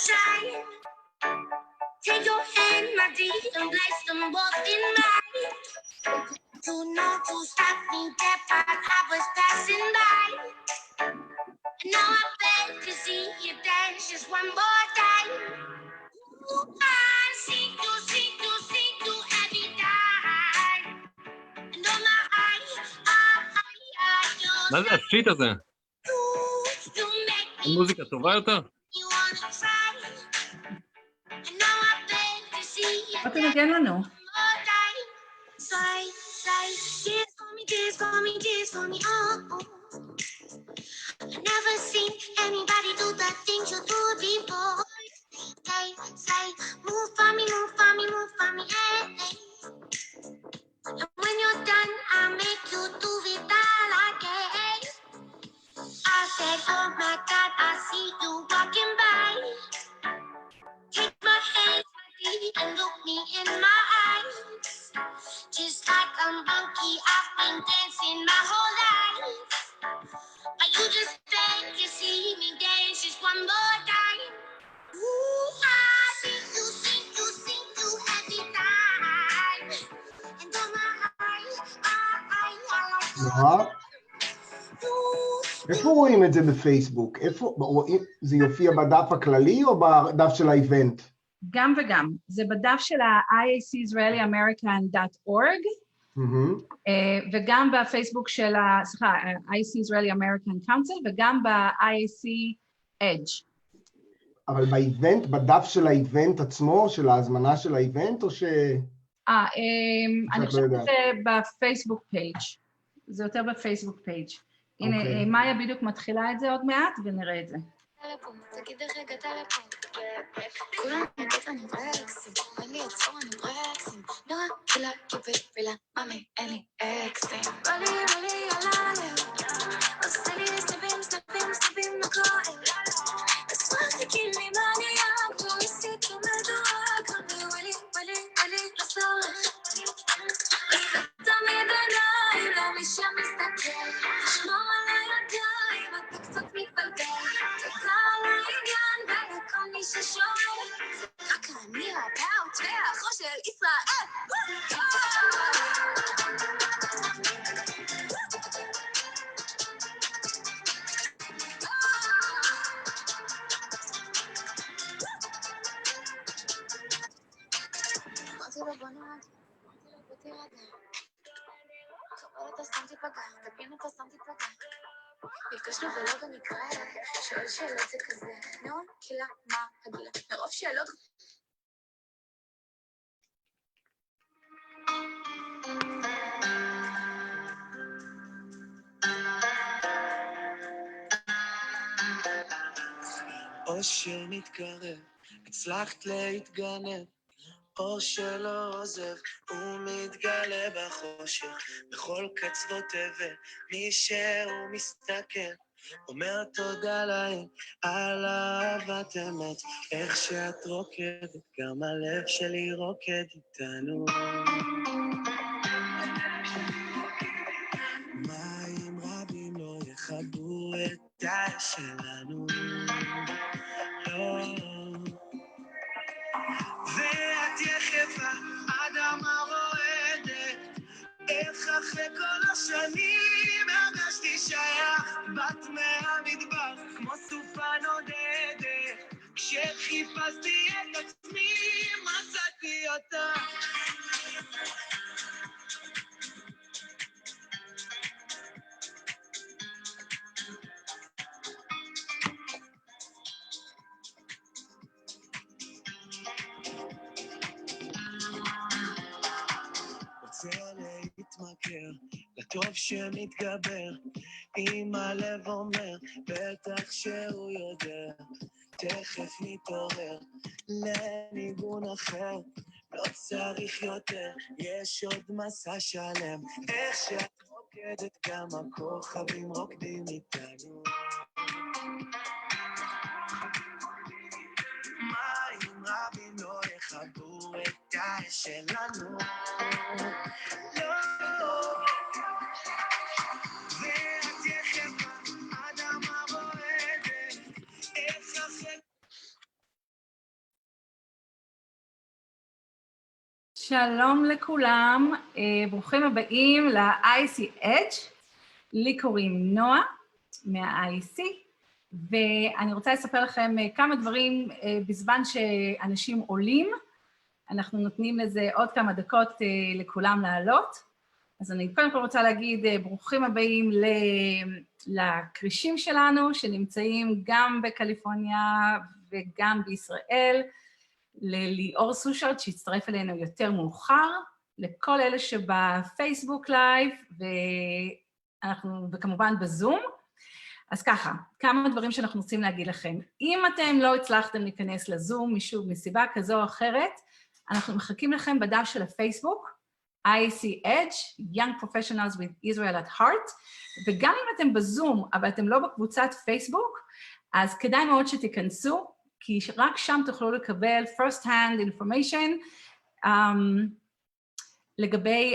shine. Take your hand, my dear, and place them both in mine. To know to stop me dead while I was passing by. And now I beg to see you dance just one more time. Ooh, I see you every time. And on my מה זה השיט הזה? אין מוזיקה טובה יותר? בוא תנגן לנו. I've never seen anybody do the things you do before. Say, move for me, move for me, move for me, hey, hey. And when you're done, I'll make you do it all again. I said, oh my God, I see you walking by. Take my hand, buddy, and look me in my eyes. Just like a monkey, I've been dancing my whole life. But you just beg to see me dance just one more time. Ooh, I see you every time. And on my eyes, נורא. איפה רואים את זה בפייסבוק? זה יופיע בדף הכללי או בדף של האיבנט? גם וגם. זה בדף של iacisraeliamerican.org, וגם בפייסבוק של IAC Israeli American Council, וגם ב-IAC Edge. אבל באיבנט, בדף של האיבנט עצמו, של ההזמנה של האיבנט, או ש... אני חושבת שזה בפייסבוק פייג'. זה יותר בפייסבוק פייג'. הנה, מאיה בדיוק מתחילה את זה עוד מעט, ונראה את זה. תגיד רגע טלפון. כולם נגד אני ברקסים, אין לי עצור אני ברקסים, נורא קילה קיבל פילה, ממי אין לי אקסים. רולי עלה לב, עושה לי סטפים לכואב, אספר תגיד לי מה נהיה, כמו ניסית ומדורג, וווילי לסור, תמיד עיניים, לא מי שמסתכל, שמור על הידיים, אתה קצת מתבלבל, תקרא על העניין ולכל מי ששואל, רק אני הפאוט והאחו של ישראל. אמרתי לו בוא נרד, בוא תירגע, חבל אתה סתם תיפגע, תבין אתה סתם תיפגע, נפגשנו ולא במקרה, שואל שאלות זה כזה, נאון, קילה, מה הגילה, מרוב שאלות. אושר מתקרב, הצלחת להתגנב, אור שלא עוזב, הוא מתגלה בחושך, בכל קצוות תבל, מי שהוא מסתכל, אומר תודה להם על אהבת אמת, איך שאת רוקדת, גם הלב שלי רוקד איתנו. מים רבים לא יכבו את האש שלנו, לא. ואת יחפה, אדמה רועדת, איך אחרי כל השנים הרגשתי שייך, בת מהמדבר כמו סופה נודדת, כשחיפשתי את עצמי מצאתי אותה. להתמכר לטוב שמתגבר, אם הלב אומר בטח שהוא יודע, תכף נתעורר לניגון אחר, לא צריך יותר, יש עוד מסע שלם, איך שאת רוקדת גם הכוכבים רוקדים איתנו. מים רבים לא יכבו את האש שלנו, לא. ואת יחפה, אדמה רועדת, איך אחרי שלום לכולם, ברוכים הבאים ל-IC Edge. לי קוראים נועה מה-IC, ואני רוצה לספר לכם כמה דברים בזמן שאנשים עולים. אנחנו נותנים לזה עוד כמה דקות לכולם לעלות. אז אני קודם כל רוצה להגיד ברוכים הבאים לקרישים שלנו, שנמצאים גם בקליפורניה וגם בישראל, לליאור סושרד שהצטרף אלינו יותר מאוחר, לכל אלה שבפייסבוק לייב, וכמובן בזום. אז ככה, כמה דברים שאנחנו רוצים להגיד לכם. אם אתם לא הצלחתם להיכנס לזום מסיבה כזו או אחרת, אנחנו מחכים לכם בדף של הפייסבוק, IC Edge, Young Professionals with Israel at Heart, וגם אם אתם בזום, אבל אתם לא בקבוצת פייסבוק, אז כדאי מאוד שתיכנסו, כי רק שם תוכלו לקבל first hand information לגבי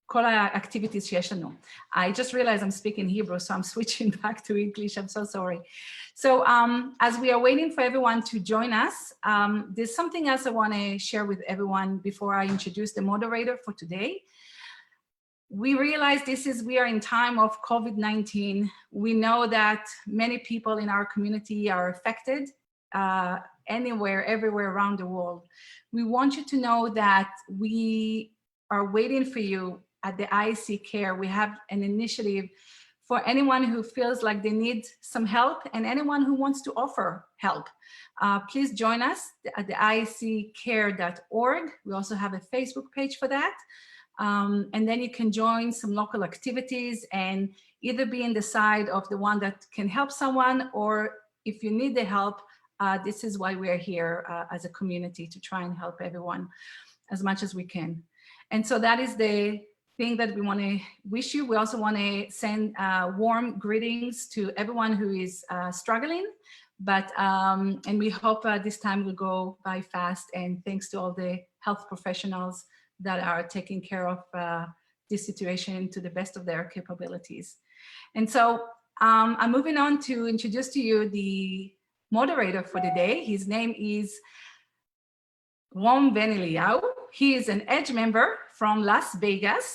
כל ה-activities שיש לנו. I just realized I'm speaking Hebrew, so I'm switching back to English. I'm so sorry. So as we are waiting for everyone to join us, there's something else I want to share with everyone before I introduce the moderator for today. We realize we are in time of COVID-19. We know that many people in our community are affected anywhere, everywhere around the world. We want you to know that we are waiting for you at the IC Care. We have an initiative for anyone who feels like they need some help and anyone who wants to offer help. Please join us at the iccare.org. We also have a Facebook page for that. And then you can join some local activities and either be in the side of the one that can help someone, or if you need the help, this is why we are here as a community, to try and help everyone as much as we can. And so that is the thing that we want to wish you. We also want to send warm greetings to everyone who is struggling, but and we hope this time will go by fast, and thanks to all the health professionals that are taking care of this situation to the best of their capabilities. And so I'm moving on to introduce to you the moderator for the day. His name is Rom Ben-Eliyahu. He is an Edge member from Las Vegas.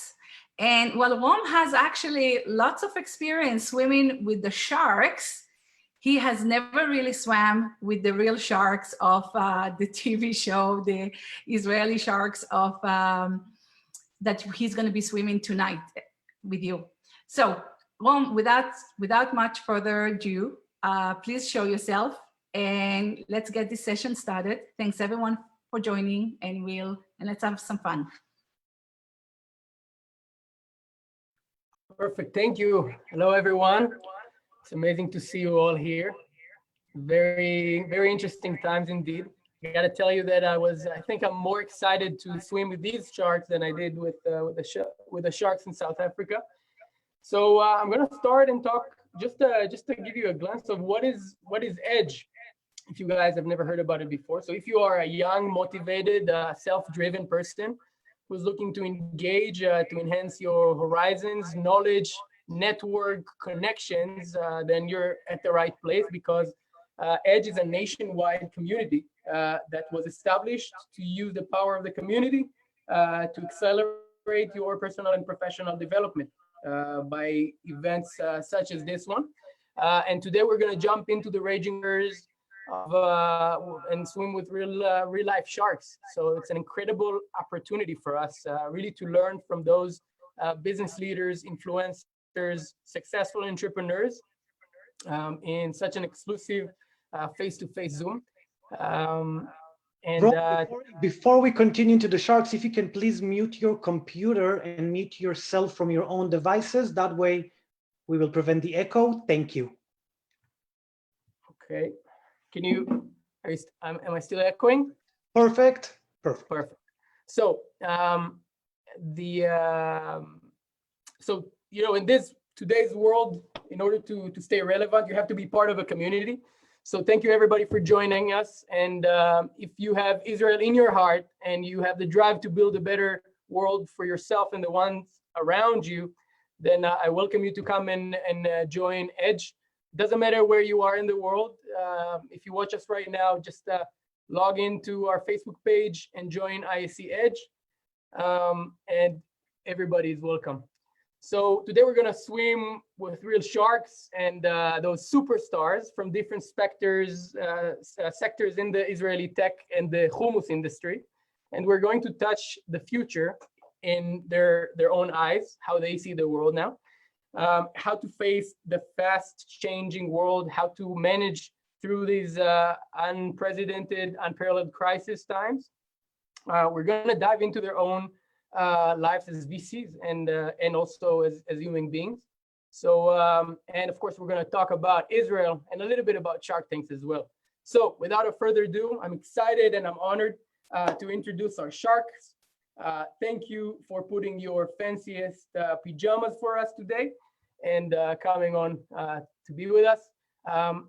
And while Rom has actually lots of experience swimming with the sharks, he has never really swam with the real sharks of the TV show, the Israeli sharks of that he's going to be swimming tonight with you. So, Rom, without much further ado, please show yourself and let's get this session started. Thanks everyone for joining, and let's have some fun. Perfect, thank you. Hello everyone. It's amazing to see you all here. Very, very interesting times indeed. I gotta tell you that I think I'm more excited to swim with these sharks than I did with the sharks in South Africa. So I'm gonna start and talk just to give you a glance of what is Edge, if you guys have never heard about it before. So if you are a young, motivated, self-driven person who's looking to engage, to enhance your horizons, knowledge, network, connections, then you're at the right place, because Edge is a nationwide community that was established to use the power of the community to accelerate your personal and professional development by events such as this one. And today we're going to jump into the raging waters and swim with real life sharks. So it's an incredible opportunity for us really to learn from those business leaders, influencers, successful entrepreneurs in such an exclusive face-to-face Zoom. Before we continue to the sharks, if you can please mute your computer and mute yourself from your own devices. That way we will prevent the echo. Thank you. Okay. Am I still echoing? Perfect. So, you know, in today's world, in order to stay relevant, you have to be part of a community. So thank you everybody for joining us. And if you have Israel in your heart and you have the drive to build a better world for yourself and the ones around you, then I welcome you to come and join Edge. Doesn't matter where you are in the world. If you watch us right now, just log into our Facebook page and join ISC Edge. And everybody is welcome. So today we're gonna swim with real sharks and those superstars from different sectors in the Israeli tech and the hummus industry. And we're going to touch the future in their own eyes, how they see the world now, how to face the fast changing world, how to manage through these unprecedented, unparalleled crisis times. We're gonna dive into their own lives as VCs and also as human beings. So, and of course, we're gonna talk about Israel and a little bit about Shark Tanks as well. So without a further ado, I'm excited and I'm honored to introduce our sharks. Thank you for putting your fanciest pajamas for us today and coming on to be with us.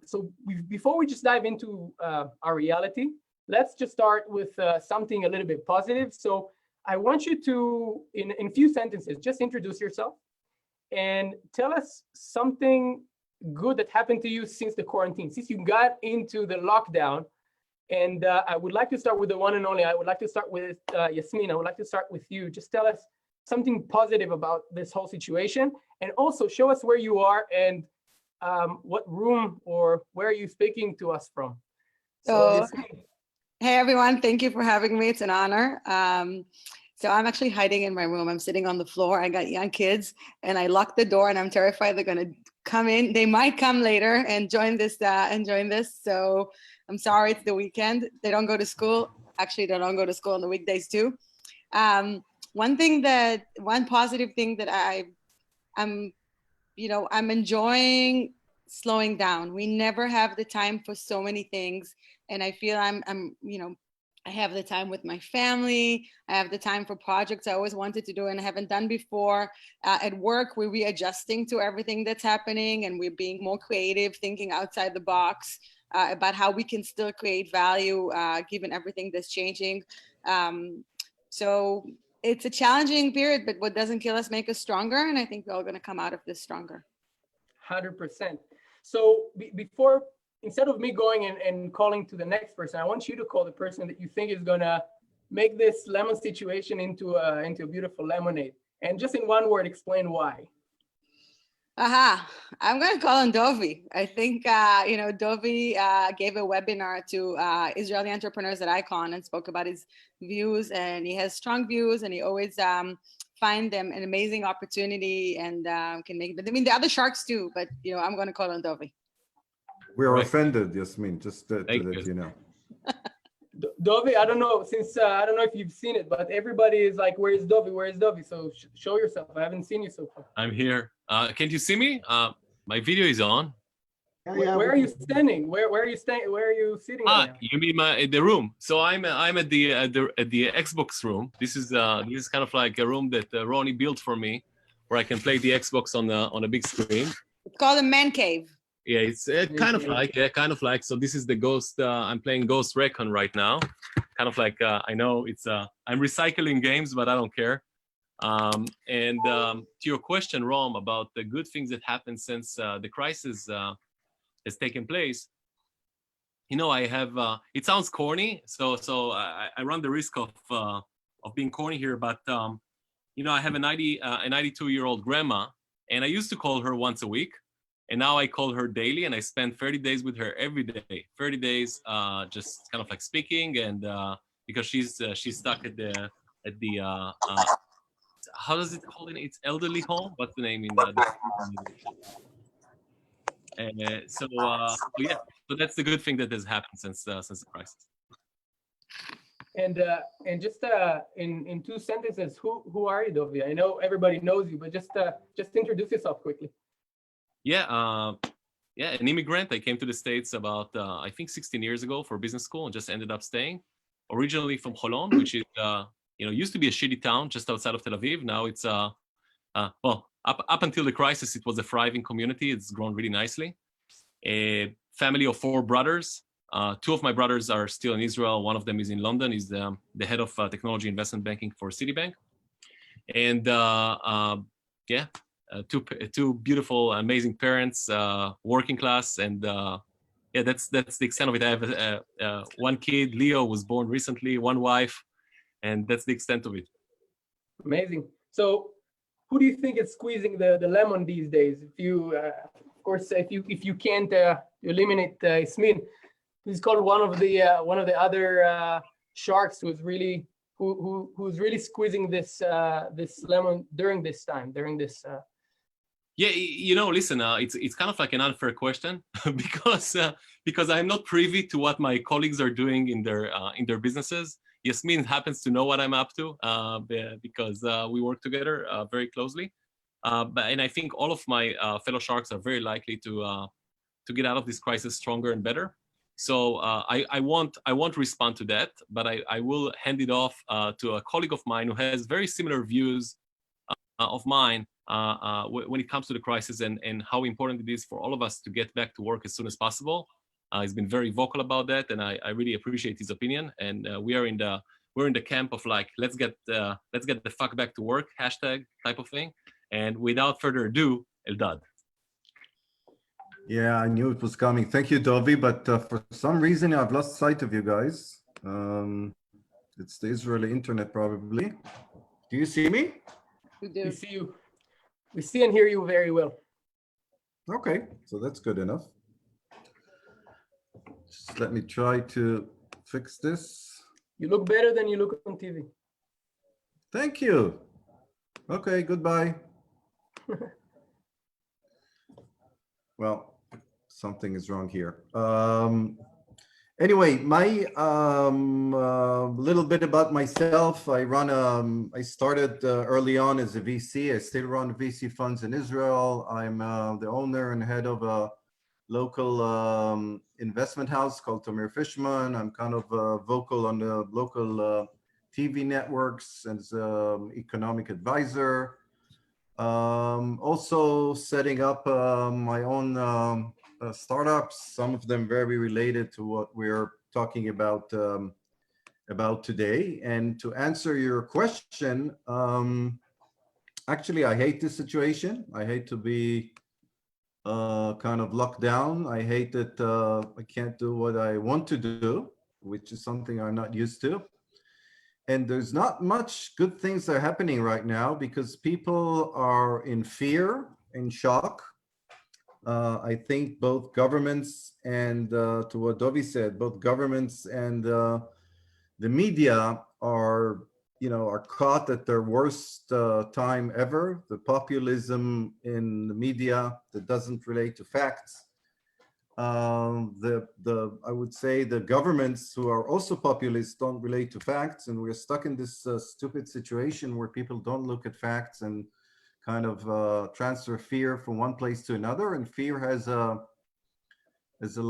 So before we just dive into our reality, let's just start with something a little bit positive. So I want you to, in a few sentences, just introduce yourself and tell us something good that happened to you since the quarantine, since you got into the lockdown. And I would like to start with the one and only. I would like to start with Yasmin. I would like to start with you. Just tell us something positive about this whole situation, and also show us where you are and what room or where are you speaking to us from. So hey everyone, thank you for having me. It's an honor. So I'm actually hiding in my room. I'm sitting on the floor. I got young kids and I locked the door and I'm terrified they're gonna come in. They might come later and join this. So I'm sorry, it's the weekend. They don't go to school. Actually, they don't go to school on the weekdays too. One positive thing that I'm enjoying slowing down. We never have the time for so many things. And I feel I have the time with my family. I have the time for projects I always wanted to do and I haven't done before. At work, we're readjusting to everything that's happening and we're being more creative, thinking outside the box about how we can still create value given everything that's changing. So it's a challenging period, but what doesn't kill us make us stronger. And I think we're all going to come out of this stronger. 100%. So instead of me going and calling to the next person, I want you to call the person that you think is gonna make this lemon situation into a beautiful lemonade. And just in one word, explain why. I'm gonna call on Dovi. I think Dovi gave a webinar to Israeli entrepreneurs at Icon and spoke about his views, and he has strong views, and he always find them an amazing opportunity and can make. I mean, the other sharks too, but I'm gonna call on Dovi. We are offended, Yasmin, just to let you know. Dovi, I don't know if you've seen it, but everybody is like, where is Dovi? Where is Dovi? So show yourself. I haven't seen you so far. I'm here. Can't you see me? My video is on. Where are you standing? Where are you staying? Where are you sitting? Right now? You mean the room? So I'm at the Xbox room. This is kind of like a room that Ronnie built for me, where I can play the Xbox on a big screen. It's called a man cave. Yeah, it's kind of like. So this is the Ghost. I'm playing Ghost Recon right now. Kind of like I know it's. I'm recycling games, but I don't care. And to your question, Rom, about the good things that happened since the crisis has taken place. I have. It sounds corny, so I run the risk of being corny here, but I have a 92-year-old grandma, and I used to call her once a week. And now I call her daily, and I spend 30 days with her every day. 30 days, just kind of like speaking, and because she's stuck at the how does it call it? It's elderly home. What's the name in so yeah. So that's the good thing that has happened since the crisis. And just in 2 sentences, who are you, Dovi? I know everybody knows you, but just introduce yourself quickly. Yeah, an immigrant. I came to the States about, I think 16 years ago for business school and just ended up staying. Originally from Holon, which is, used to be a shitty town just outside of Tel Aviv. Now it's, up until the crisis, it was a thriving community. It's grown really nicely. A family of 4 brothers. 2 of my brothers are still in Israel. One of them is in London. He's the head of technology investment banking for Citibank. And two beautiful, amazing parents, working class, and yeah, that's the extent of it. I have one kid, Lior, was born recently, one wife, and that's the extent of it. Amazing. So, who do you think is squeezing the lemon these days? If you, of course, if you can't eliminate Yasmin, he's called one of the other sharks who's really squeezing this this lemon during this time, during this. Yeah, listen, it's kind of like an unfair question because I'm not privy to what my colleagues are doing in their businesses. Yasmin happens to know what I'm up to because we work together very closely. And I think all of my fellow sharks are very likely to get out of this crisis stronger and better. So I won't respond to that, but I will hand it off to a colleague of mine who has very similar views of mine when it comes to the crisis and how important it is for all of us to get back to work as soon as possible. He's been very vocal about that, and I really appreciate his opinion. And we're in the camp of like let's get the fuck back to work hashtag type of thing. And without further ado, Eldad. Yeah, I knew it was coming. Thank you, Dovi. But for some reason, I've lost sight of you guys. It's the Israeli internet, probably. Do you see me? We do. We see you. We see and hear you very well. Okay, so that's good enough. Just let me try to fix this. You look better than you look on TV. Thank you. Okay, goodbye. Well, something is wrong here. Anyway, my little bit about myself. I started early on as a VC. I still run VC funds in Israel. I'm the owner and head of a local investment house called Tamir Fishman. I'm kind of vocal on the local TV networks as economic advisor. Also setting up my own startups, some of them very related to what we're talking about today. And to answer your question, actually, I hate this situation. I hate to be kind of locked down. I hate that I can't do what I want to do, which is something I'm not used to. And there's not much good things that are happening right now because people are in fear, in shock. I think both governments and to what Dovi said, both governments and the media are caught at their worst time ever. The populism in the media that doesn't relate to facts. I would say the governments who are also populist don't relate to facts, and we're stuck in this stupid situation where people don't look at facts and kind of transfer fear from one place to another. And fear has a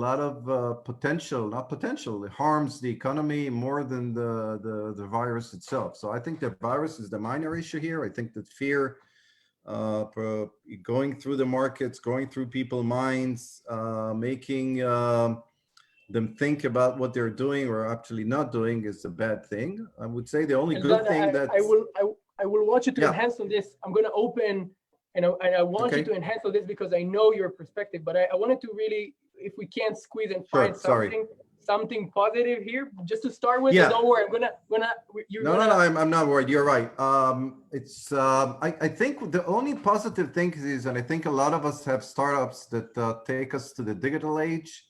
lot of potential. It harms the economy more than the virus itself. So I think the virus is the minor issue here. I think that fear going through the markets, going through people's minds, making them think about what they're doing or actually not doing is a bad thing. I would say the only good thing that I will want you to enhance on this. I'm going to open, and I want you to enhance on this because I know your perspective, but I wanted to really, if we can squeeze and find something positive here, just to start with. Yeah. Don't worry, I'm not worried. You're right. I think the only positive thing is, and I think a lot of us have startups that take us to the digital age.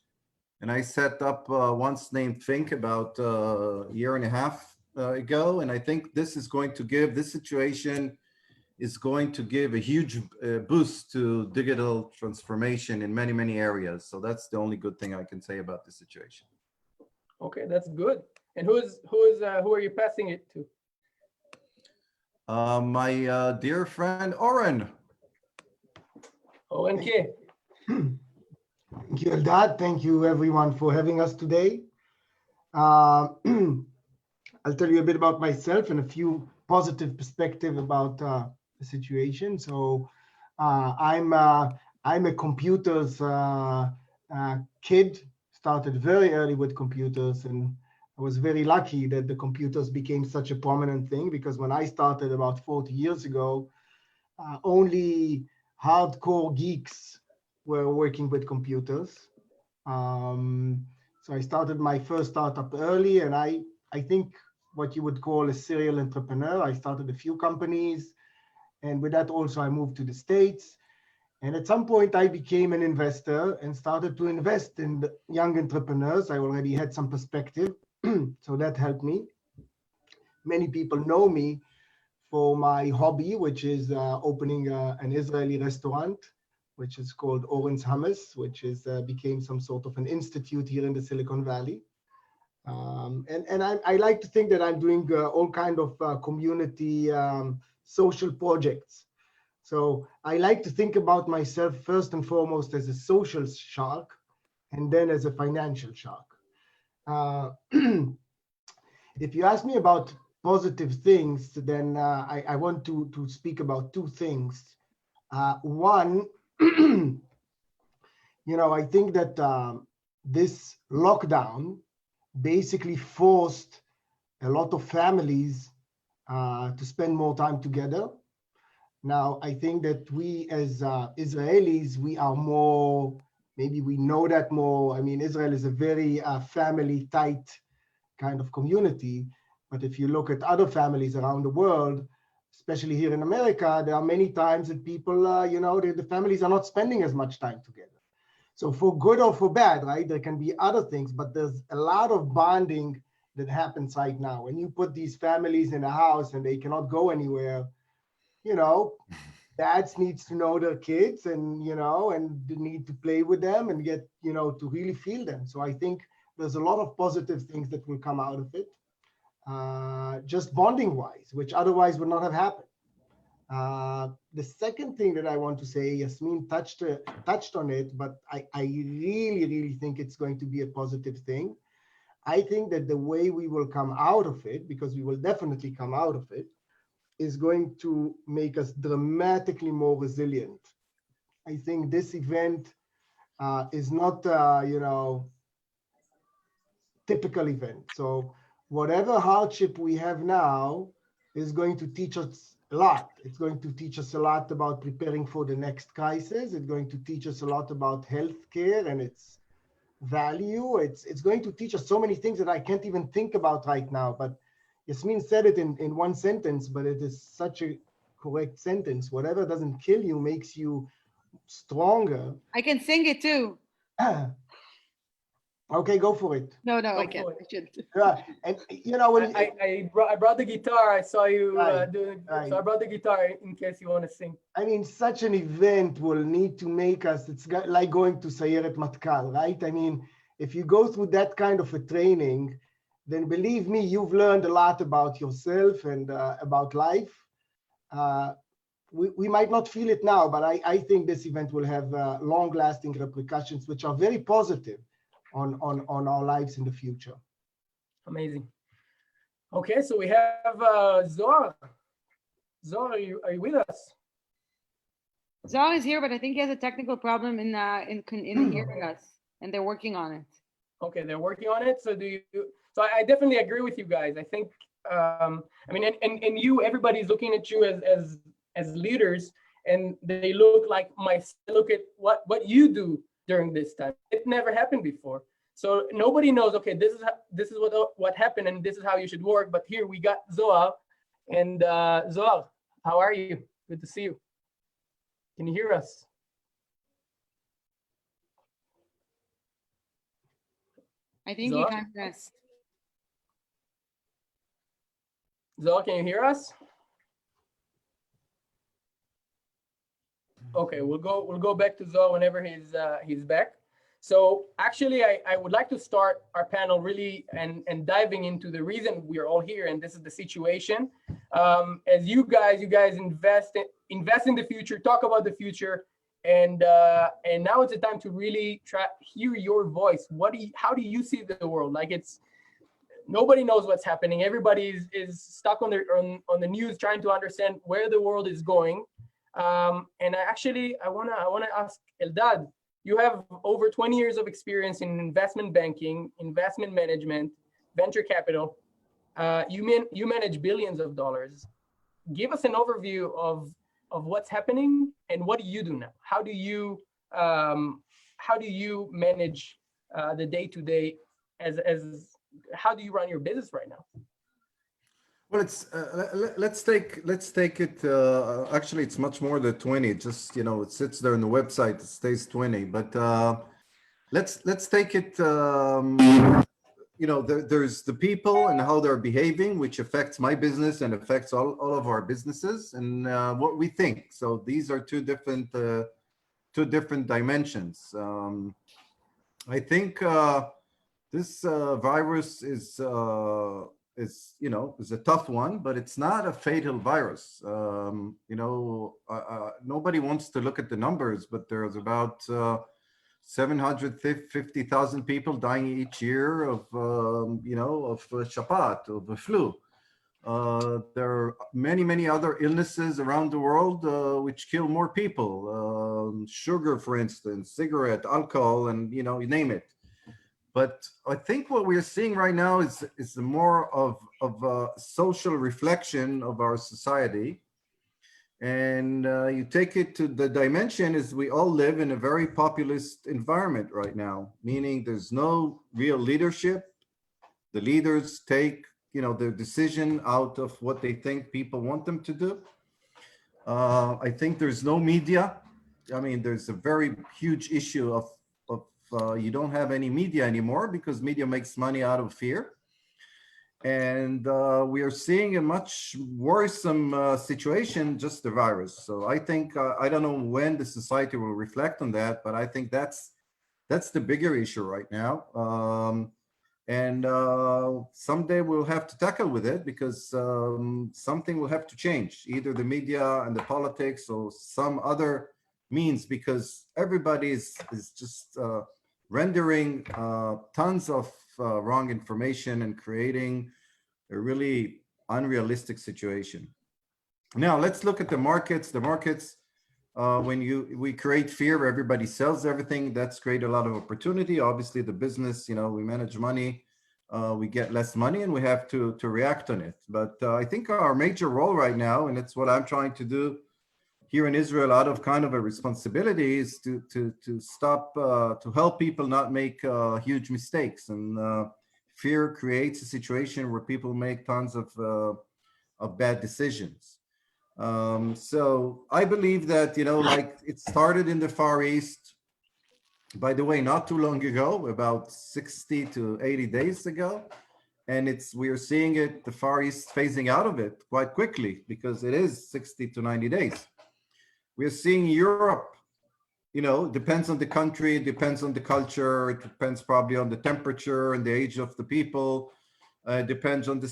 And I set up once named Think about a year and a half ago, and I think this situation is going to give a huge boost to digital transformation in many, many areas. So that's the only good thing I can say about this situation. Okay, that's good. And who are you passing it to? My dear friend Oren. Oren K. Thank you, Eldad. Thank you, everyone, for having us today. I'll tell you a bit about myself and a few positive perspectives about the situation. So I'm a computers kid, started very early with computers, and I was very lucky that the computers became such a prominent thing, because when I started about 40 years ago, only hardcore geeks were working with computers. So I started my first startup early, and I think what you would call a serial entrepreneur. I started a few companies, and with that also I moved to the States. And at some point I became an investor and started to invest in the young entrepreneurs. I already had some perspective, so that helped me. Many people know me for my hobby, which is opening an Israeli restaurant, which is called Oren's Hummus, which is became some sort of an institute here in the Silicon Valley. I like to think that I'm doing all kind of community social projects. So I like to think about myself first and foremost as a social shark, and then as a financial shark. If you ask me about positive things, then I want to speak about two things. One, I think that this lockdown basically forced a lot of families to spend more time together. Now, I think that we as Israelis, we are more, maybe we know that more. I mean, Israel is a very family tight kind of community. But if you look at other families around the world, especially here in America, there are many times that people, the families are not spending as much time together. So for good or for bad, right? There can be other things, but there's a lot of bonding that happens right now. When you put these families in a house and they cannot go anywhere, dads needs to know their kids and, and need to play with them and get, to really feel them. So I think there's a lot of positive things that will come out of it, just bonding wise, which otherwise would not have happened. The second thing that I want to say, Yasmin touched on it, but I really, really think it's going to be a positive thing. I think that the way we will come out of it, because we will definitely come out of it, is going to make us dramatically more resilient. I think this event is not, typical event. So whatever hardship we have now is going to teach us a lot. It's going to teach us a lot about preparing for the next crisis. It's going to teach us a lot about healthcare and its value. It's going to teach us so many things that I can't even think about right now. But Yasmin said it in one sentence, but it is such a correct sentence. Whatever doesn't kill you makes you stronger. I can sing it too. Okay, go for it. No, Go I can't. for it. I should. Yeah, and when I brought the guitar. I saw you Right, doing, right. so I brought the guitar in case you want to sing. I mean, such an event will need to make us, it's like going to Sayeret Matkal, right? I mean, if you go through that kind of a training, then believe me, you've learned a lot about yourself and about life. We might not feel it now, but I think this event will have long-lasting repercussions, which are very positive on our lives in the future. Amazing. Okay, so we have Zohar. Zohar, are you with us? Zal is here, but I think he has a technical problem in hearing us, and they're working on it. Okay, they're working on it. So so I definitely agree with you guys. I think, I mean, and you, everybody's looking at you as leaders, and they look at what you do during this time. It never happened before. So nobody knows, okay, this is what happened, and this is how you should work. But here we got Zohar, and Zohar, how are you? Good to see you. Can you hear us? I think Zohar? he can't rest. Zohar, can you hear us? Okay, we'll go back to Zohar whenever he's back. So actually, I would like to start our panel really and diving into the reason we are all here, and this is the situation. As you guys invest in the future, talk about the future, and now it's a time to really hear your voice. How do you see the world? Like, it's nobody knows what's happening. Everybody is stuck on the news trying to understand where the world is going. And I wanna ask Eldad. You have over 20 years of experience in investment banking, investment management, venture capital. You manage billions of dollars. Give us an overview of what's happening and what do you do now? How do you manage the day-to-day as how do you run your business right now? Well, it's let's take it. Actually, it's much more than 20. Just it sits there on the website. It stays 20. But let's take it. There's the people and how they're behaving, which affects my business and affects all of our businesses, and what we think. So these are two different dimensions. I think this virus is a tough one, but it's not a fatal virus. Nobody wants to look at the numbers, but there's about 750,000 people dying each year of Shapat, of the flu. There are many other illnesses around the world which kill more people. Sugar, for instance, cigarette, alcohol, and you name it. But I think what we're seeing right now is more of a social reflection of our society. And you take it to the dimension is we all live in a very populist environment right now, meaning there's no real leadership. The leaders take, their decision out of what they think people want them to do. I think there's no media. I mean, there's a very huge issue of you don't have any media anymore because media makes money out of fear. And we are seeing a much worrisome situation, just the virus. So I think, I don't know when the society will reflect on that, but I think that's the bigger issue right now. And someday we'll have to tackle with it because something will have to change, either the media and the politics or some other means, because everybody is just rendering tons of wrong information and creating a really unrealistic situation. Now let's look at the markets. The markets, when we create fear, everybody sells everything. That's created a lot of opportunity. Obviously, the business, we manage money, we get less money, and we have to react on it. But I think our major role right now, and it's what I'm trying to do here in Israel out of kind of a responsibility, is to stop, to help people not make huge mistakes. And fear creates a situation where people make tons of bad decisions. So I believe that, like it started in the Far East, by the way, not too long ago, about 60 to 80 days ago. And we are seeing it, the Far East phasing out of it quite quickly because it is 60 to 90 days. We're seeing Europe, depends on the country, it depends on the culture, it depends probably on the temperature and the age of the people. It depends on the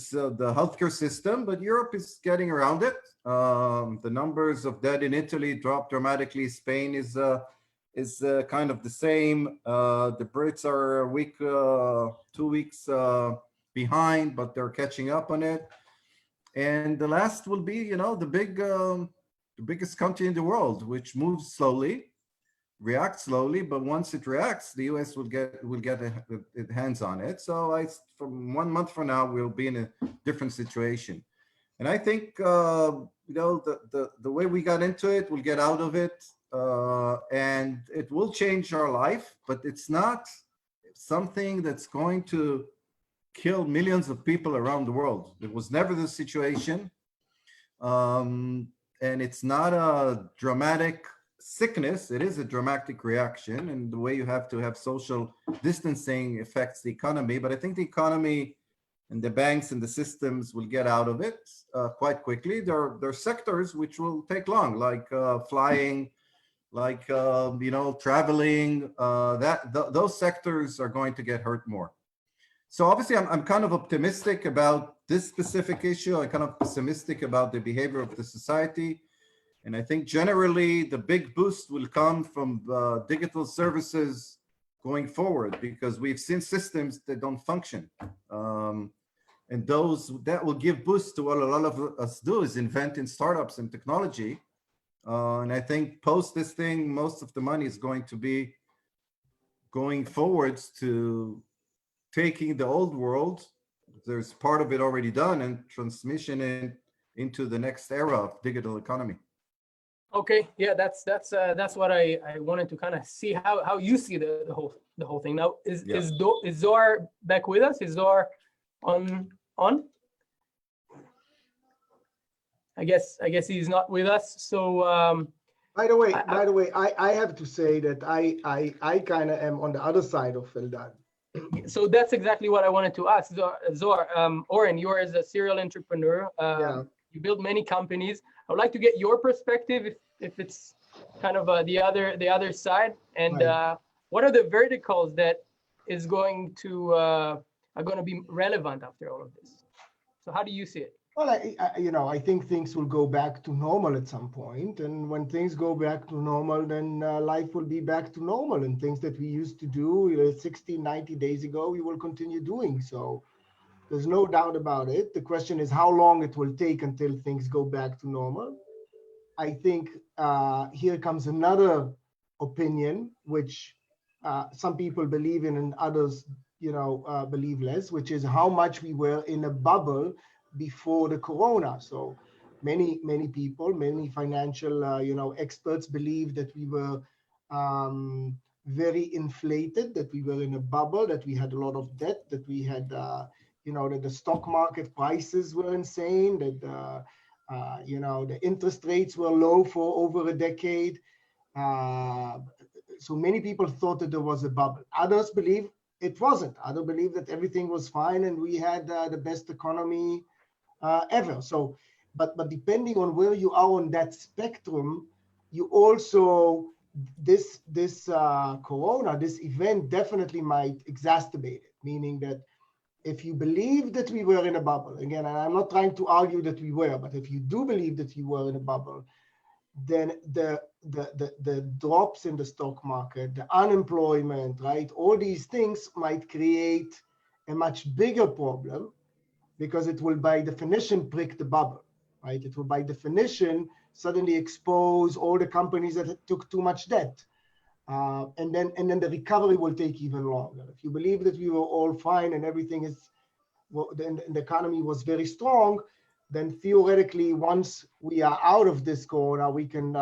healthcare system, but Europe is getting around it. The numbers of dead in Italy dropped dramatically. Spain is kind of the same. The Brits are a week, 2 weeks behind, but they're catching up on it. And the last will be, the biggest country in the world, which moves slowly, reacts slowly, but once it reacts, the US will get its hands on it. So from 1 month from now, we'll be in a different situation. And I think, the way we got into it, we'll get out of it, and it will change our life, but it's not something that's going to kill millions of people around the world. It was never the situation. And it's not a dramatic sickness, it is a dramatic reaction, and the way you have to have social distancing affects the economy. But I think the economy and the banks and the systems will get out of it quite quickly. There are sectors which will take long, like flying, like traveling. Those sectors are going to get hurt more. So obviously, I'm kind of optimistic about this specific issue. I'm kind of pessimistic about the behavior of the society. And I think generally the big boost will come from digital services going forward, because we've seen systems that don't function. And that will give boost to what a lot of us do, is invent in startups and technology. And I think post this thing, most of the money is going to be going forwards to taking the old world. There's part of it already done, and transmission into the next era of digital economy. Okay, yeah, that's what I wanted to kind of see how you see the whole thing. Now, is Yeah. is Zohar back with us? Is Zohar on? I guess he's not with us. So By the way, I have to say that I kind of am on the other side of Eldad. so that's exactly what I wanted to ask. Zohar, Oren, you're as a serial entrepreneur. Yeah. You build many companies. I would like to get your perspective if it's kind of the other side, and Right. what are the verticals that is going to are going to be relevant after all of this? So how do you see it? Well, I think things will go back to normal at some point, and when things go back to normal, then life will be back to normal, and things that we used to do 60, 90 days ago, we will continue doing. So there's no doubt about it. The question is how long it will take until things go back to normal. I think here comes another opinion, which some people believe in and others, believe less, which is how much we were in a bubble before the corona. So many people, many financial, experts believe that we were very inflated, that we were in a bubble, that we had a lot of debt, that we had, that the stock market prices were insane, that the interest rates were low for over a decade. So many people thought that there was a bubble. Others believe it wasn't. Others believe that everything was fine and we had the best economy ever. So, but depending on where you are on that spectrum, you also this corona, this event definitely might exacerbate it. Meaning that if you believe that we were in a bubble, again, and I'm not trying to argue that we were, but if you do believe that you were in a bubble, then the drops in the stock market, the unemployment, right? All these things might create a much bigger problem because it will by definition prick the bubble, right? It will by definition suddenly expose all the companies that took too much debt. And then the recovery will take even longer. If you believe that we were all fine and everything is, well, then the economy was very strong, then theoretically, once we are out of this corona, we can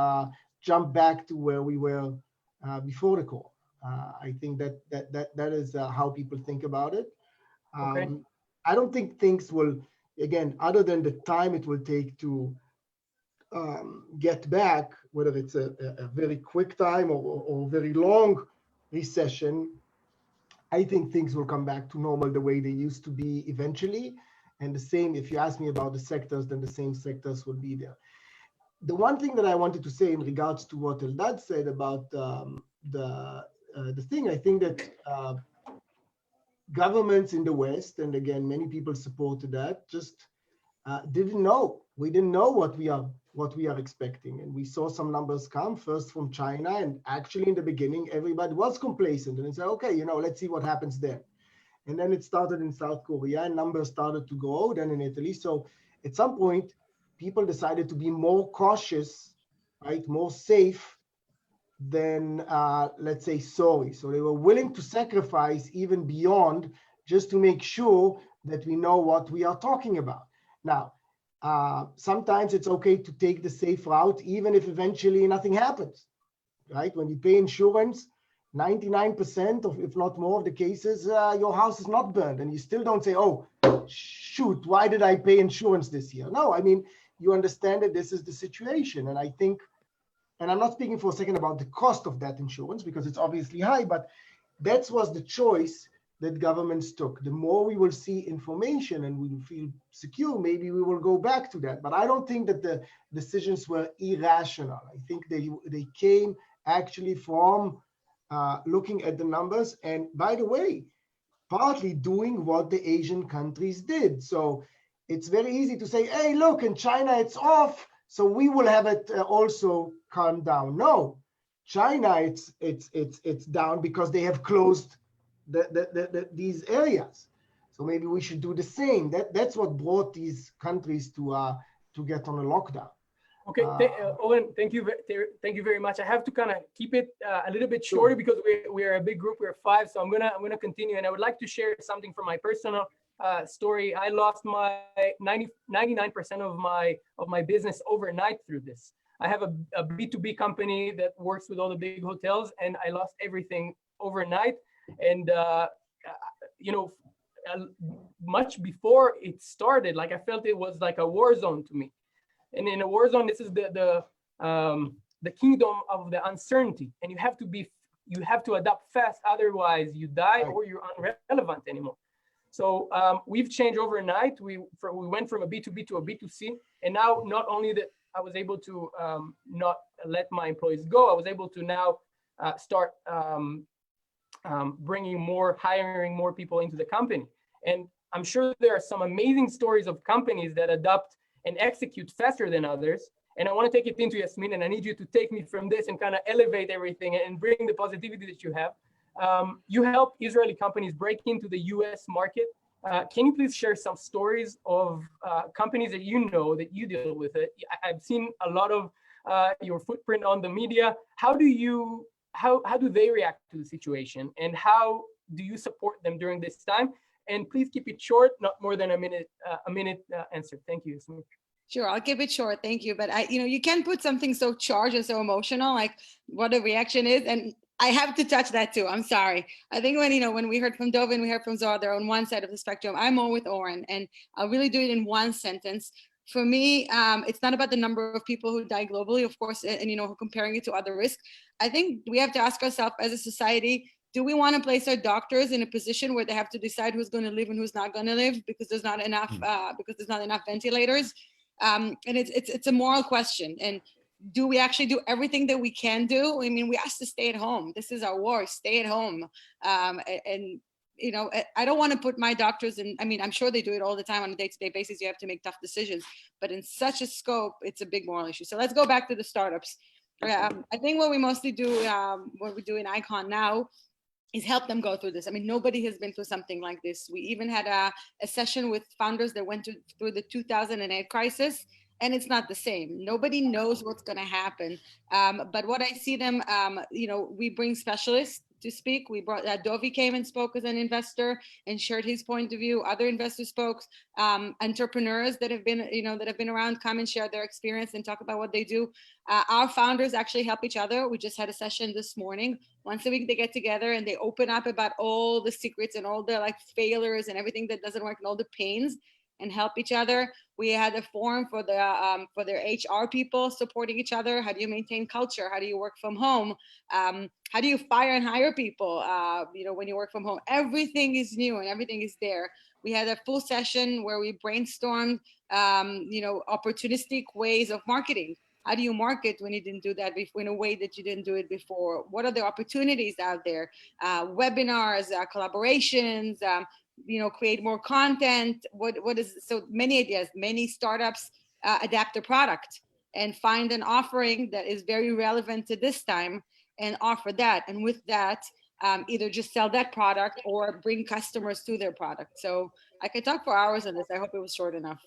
jump back to where we were before the corona. I think that is how people think about it. Okay. I don't think things will, again, other than the time it will take to get back, whether it's a very quick time or very long recession, I think things will come back to normal the way they used to be eventually. And the same, if you ask me about the sectors, then the same sectors will be there. The one thing that I wanted to say in regards to what Eldad said about the thing, I think that governments in the West, and again, many people supported that, just didn't know. We didn't know what we are expecting, and we saw some numbers come first from China, and actually in the beginning, everybody was complacent and said, okay, let's see what happens then. And then it started in South Korea, and numbers started to go, then in Italy. So at some point, people decided to be more cautious, right, more safe than, let's say, sorry. So they were willing to sacrifice even beyond just to make sure that we know what we are talking about. Now, sometimes it's okay to take the safe route, even if eventually nothing happens, right? When you pay insurance, 99% of, if not more of the cases, your house is not burned, and you still don't say, oh, shoot, why did I pay insurance this year? No, I mean, you understand that this is the situation. And I think, and I'm not speaking for a second about the cost of that insurance because it's obviously high, but that was the choice that governments took. The more we will see information and we will feel secure, maybe we will go back to that. But I don't think that the decisions were irrational. I think they came actually from looking at the numbers. And by the way, partly doing what the Asian countries did. So it's very easy to say, hey, look, in China, it's off, so we will have it also calm down. No, China, it's down because they have closed these areas. So maybe we should do the same. That's what brought these countries to get on a lockdown. Okay, Owen, thank you very much. I have to kind of keep it a little bit shorter because we are a big group. We're 5, so I'm gonna continue, and I would like to share something from my personal story. I lost my 99% of my business overnight through this. I have a B2B company that works with all the big hotels, and I lost everything overnight. And you know, much before it started, like I felt it was like a war zone to me. And in a war zone, this is the kingdom of the uncertainty, and you have to adapt fast, otherwise you die or you're irrelevant anymore. So we've changed overnight. We went from a B2B to a B2C, and now not only that I was able to not let my employees go, I was able to now start hiring more people into the company. And I'm sure there are some amazing stories of companies that adopt and execute faster than others. And I want to take it into Yasmin, and I need you to take me from this and kind of elevate everything and bring the positivity that you have. You help Israeli companies break into the US market. Can you please share some stories of companies that you know that you deal with it? I've seen a lot of your footprint on the media. How do they react to the situation, and how do you support them during this time? And please keep it short, not more than a minute answer. Thank you, Yasmin. Sure, I'll keep it short. Thank you. But you can't put something so charged and so emotional, like what the reaction is. And I have to touch that too. I'm sorry. I think when we heard from Dov and we heard from Zohar, they're on one side of the spectrum. I'm more with Oren, and I'll really do it in one sentence. For me, it's not about the number of people who die globally, of course, and comparing it to other risks. I think we have to ask ourselves as a society, do we want to place our doctors in a position where they have to decide who's going to live and who's not going to live because there's not enough ventilators? And it's a moral question. And do we actually do everything that we can do? I mean, we asked to stay at home. This is our war. Stay at home. I don't want to put my doctors in. I mean, I'm sure they do it all the time on a day-to-day basis. You have to make tough decisions, but in such a scope, it's a big moral issue. So let's go back to the startups. I think what we mostly do, what we do in Icon now, is help them go through this. I mean, nobody has been through something like this. We even had a session with founders that went through the 2008 crisis, and it's not the same. Nobody knows what's going to happen. But what I see them, we bring specialists to speak. We brought Dovi came and spoke as an investor and shared his point of view. Other investors spoke. Entrepreneurs that have been around come and share their experience and talk about what they do. Our founders actually help each other. We just had a session this morning. Once a week they get together and they open up about all the secrets and all the failures and everything that doesn't work and all the pains, and help each other. We had a forum for their HR people supporting each other. How do you maintain culture? How do you work from home? How do you fire and hire people? When you work from home, everything is new and everything is there. We had a full session where we brainstormed, opportunistic ways of marketing. How do you market when you didn't do that before, in a way that you didn't do it before? What are the opportunities out there? Webinars, collaborations, create more content. What is, so many ideas, many startups adapt their product and find an offering that is very relevant to this time and offer that. And with that, either just sell that product or bring customers to their product. So I could talk for hours on this. I hope it was short enough.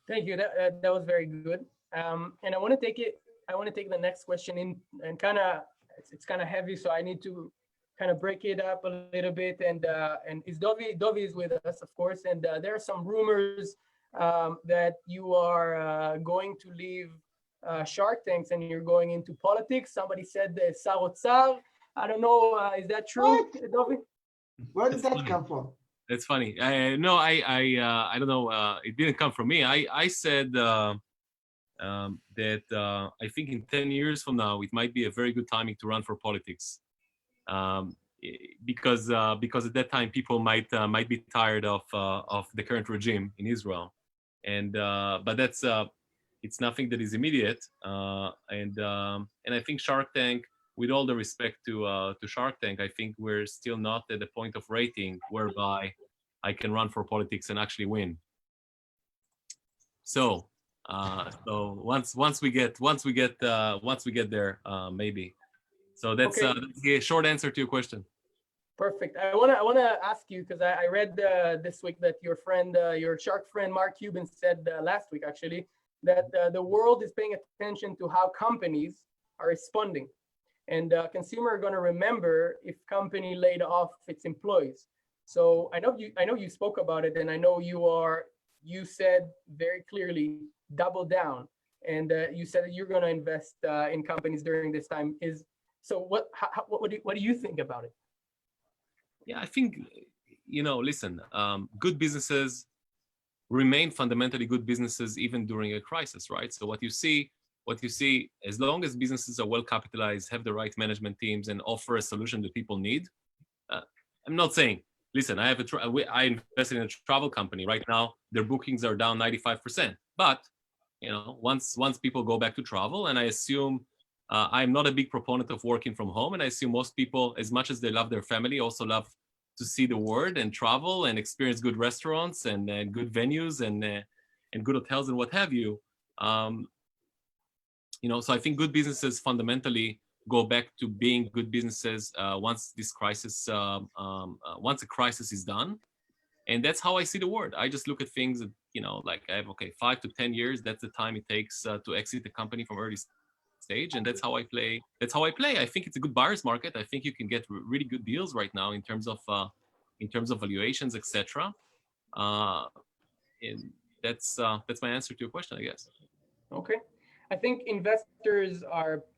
Thank you. That was very good. And I want to take the next question in, and it's kind of heavy, so I need to kind of break it up a little bit. And is Dovi is with us, of course. And there are some rumors that you are going to leave Shark Tanks and you're going into politics. Somebody said Sar Otzar. I don't know. Is that true, Dovi? Where did that come from? That's funny. I don't know. It didn't come from me. I said that I think in 10 years from now, it might be a very good timing to run for politics. Because at that time people might be tired of the current regime in Israel, but that's it's nothing that is immediate. And I think Shark Tank, with all the respect to Shark Tank, I think we're still not at the point of rating whereby I can run for politics and actually win. So once we get there, maybe. So that's the short answer to your question. Perfect. I wanna ask you, because I read this week that your friend, your shark friend Mark Cuban said last week actually that the world is paying attention to how companies are responding, and consumer are going to remember if company laid off its employees. So I know you spoke about it, and I know you said very clearly double down and you said that you're going to invest in companies during this time. So what do you think about it? Yeah, I think, listen, good businesses remain fundamentally good businesses even during a crisis, right? So what you see, as long as businesses are well capitalized, have the right management teams, and offer a solution that people need. I'm not saying, listen, I invested in a travel company right now. Their bookings are down 95%, but once people go back to travel, and I assume I'm not a big proponent of working from home, and I assume most people, as much as they love their family, also love to see the world and travel and experience good restaurants and good venues and good hotels and what have you. So I think good businesses fundamentally go back to being good businesses once this crisis, once the crisis is done. And that's how I see the world. I just look at things, like I have, 5 to 10 years. That's the time it takes to exit the company from early stage. And that's how I play. I think it's a good buyer's market. I think you can get really good deals right now in terms of valuations, etc. And that's my answer to your question, I guess. Okay. I think investors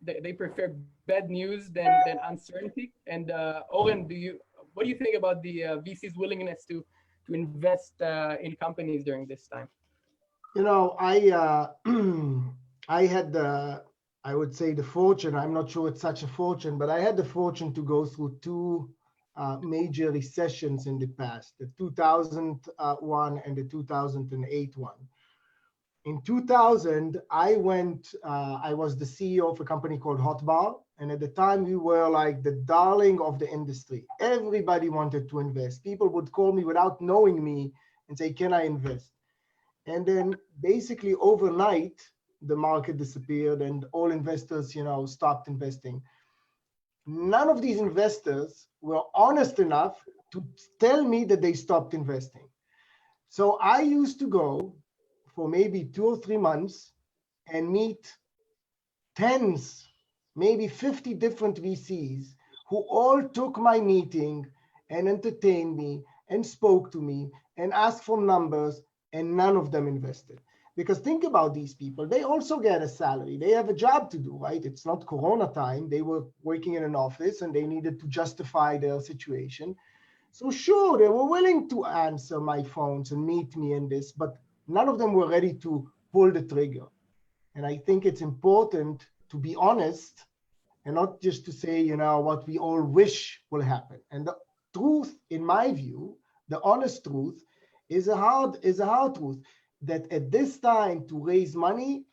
they prefer bad news than uncertainty. And Oren, what do you think about the VC's willingness to invest in companies during this time? I had I would say the fortune, I'm not sure it's such a fortune, but I had the fortune to go through two major recessions in the past, the 2001 and the 2008 one. In 2000, I was the CEO of a company called Hotbar. And at the time, we were like the darling of the industry. Everybody wanted to invest. People would call me without knowing me and say, can I invest? And then basically overnight, the market disappeared and all investors, stopped investing. None of these investors were honest enough to tell me that they stopped investing. So I used to go for maybe 2 or 3 months and meet tens, maybe 50 different VCs who all took my meeting and entertained me and spoke to me and asked for numbers, and none of them invested. Because think about these people, they also get a salary. They have a job to do, right? It's not Corona time. They were working in an office and they needed to justify their situation. So sure, they were willing to answer my phones and meet me in this, but none of them were ready to pull the trigger. And I think it's important to be honest and not just to say, what we all wish will happen. And the truth, in my view, the honest truth is a hard truth, that at this time to raise money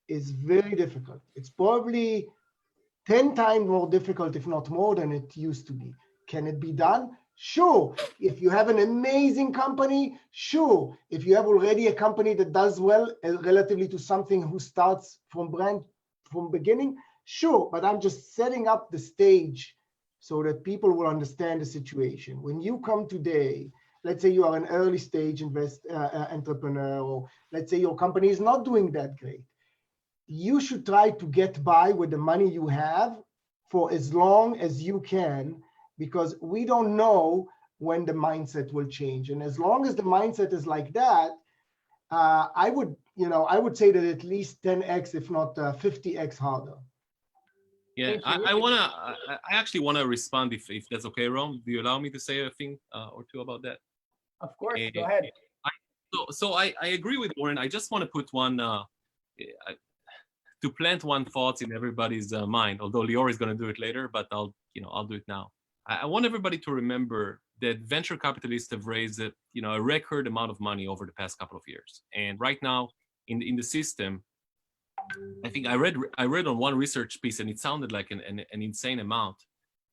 is very difficult. It's probably 10 times more difficult, if not more, than it used to be. Can it be done? Sure. If you have an amazing company, sure. If you have already a company that does well relatively to something who starts from beginning, sure. But I'm just setting up the stage so that people will understand the situation. When you come today, let's say you are an early stage entrepreneur, or let's say your company is not doing that great. You should try to get by with the money you have for as long as you can, because we don't know when the mindset will change. And as long as the mindset is like that, I would say that at least 10x, if not 50x harder. Yeah, I actually want to respond if that's okay, Ron. Do you allow me to say a thing or two about that? Of course, go ahead. So I agree with Oren. I just want to put one, to plant one thought in everybody's mind, although Lior is going to do it later, but I'll do it now. I want everybody to remember that venture capitalists have raised a record amount of money over the past couple of years. And right now in the system, I think I read on one research piece, and it sounded like an insane amount,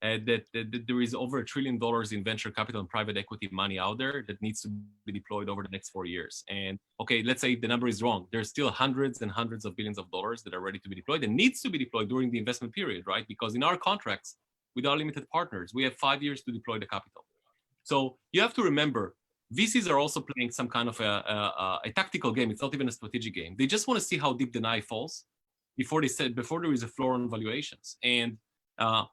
that there is over $1 trillion in venture capital and private equity money out there that needs to be deployed over the next 4 years. And okay, let's say the number is wrong. There's still hundreds and hundreds of billions of dollars that are ready to be deployed and needs to be deployed during the investment period, right? Because in our contracts with our limited partners, we have 5 years to deploy the capital. So you have to remember, VCs are also playing some kind of a tactical game. It's not even a strategic game. They just want to see how deep the knife falls before there is a floor on valuations. And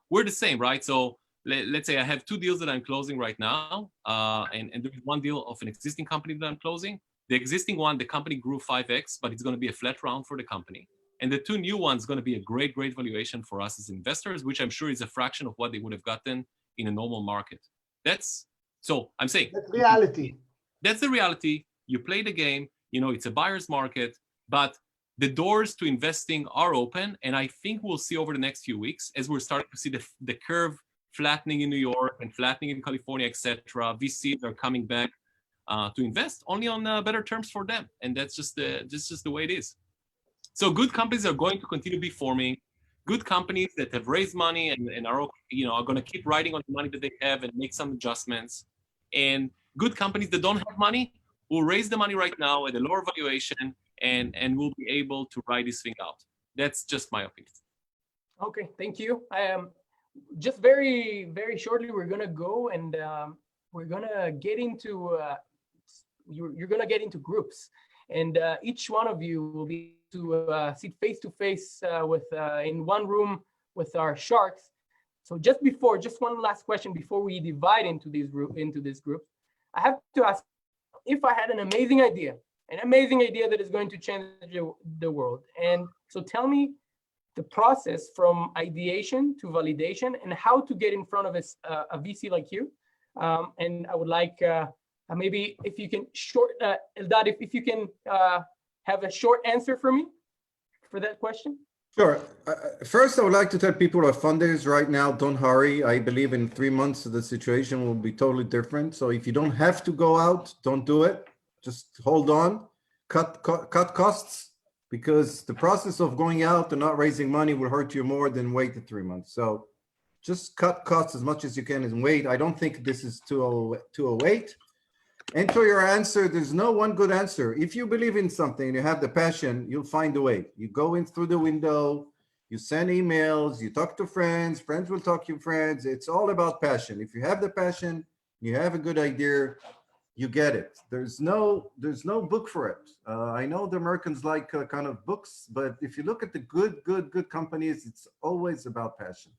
we're the same, right? So let's say I have 2 deals that I'm closing right now, and there is one deal of an existing company that I'm closing. The existing one, the company grew 5x, but it's going to be a flat round for the company. And the two new ones going to be a great, great valuation for us as investors, which I'm sure is a fraction of what they would have gotten in a normal market. So I'm saying That's reality. That's the reality. You play the game, it's a buyer's market, but the doors to investing are open. And I think we'll see over the next few weeks, as we're starting to see the curve flattening in New York and flattening in California, etc. VCs are coming back to invest only on better terms for them. And that's just the way it is. So good companies are going to continue to be forming. Good companies that have raised money and are going to keep riding on the money that they have and make some adjustments. And good companies that don't have money will raise the money right now at a lower valuation and will be able to ride this thing out. That's just my opinion. Okay, thank you. Just very, very shortly, we're gonna go and we're gonna get into you're gonna get into groups, and each one of you will be to sit face to face with in one room with our sharks. So just one last question before we divide into this group, I have to ask, if I had an amazing idea that is going to change the world, and so tell me the process from ideation to validation and how to get in front of a VC like you. And I would like maybe if you can Eldad, if you can have a short answer for me for that question. Sure. First, I would like to tell people who are funders right now, don't hurry. I believe in 3 months, the situation will be totally different. So if you don't have to go out, don't do it. Just hold on, cut costs, because the process of going out and not raising money will hurt you more than wait the 3 months. So just cut costs as much as you can and wait. I don't think this is 208. And to your answer, there's no one good answer. If you believe in something and you have the passion, you'll find a way. You go in through the window, you send emails, you talk to friends, friends will talk to friends. It's all about passion. If you have the passion, you have a good idea, you get it. There's no book for it. I know the Americans like kind of books, but if you look at the good companies, it's always about passion.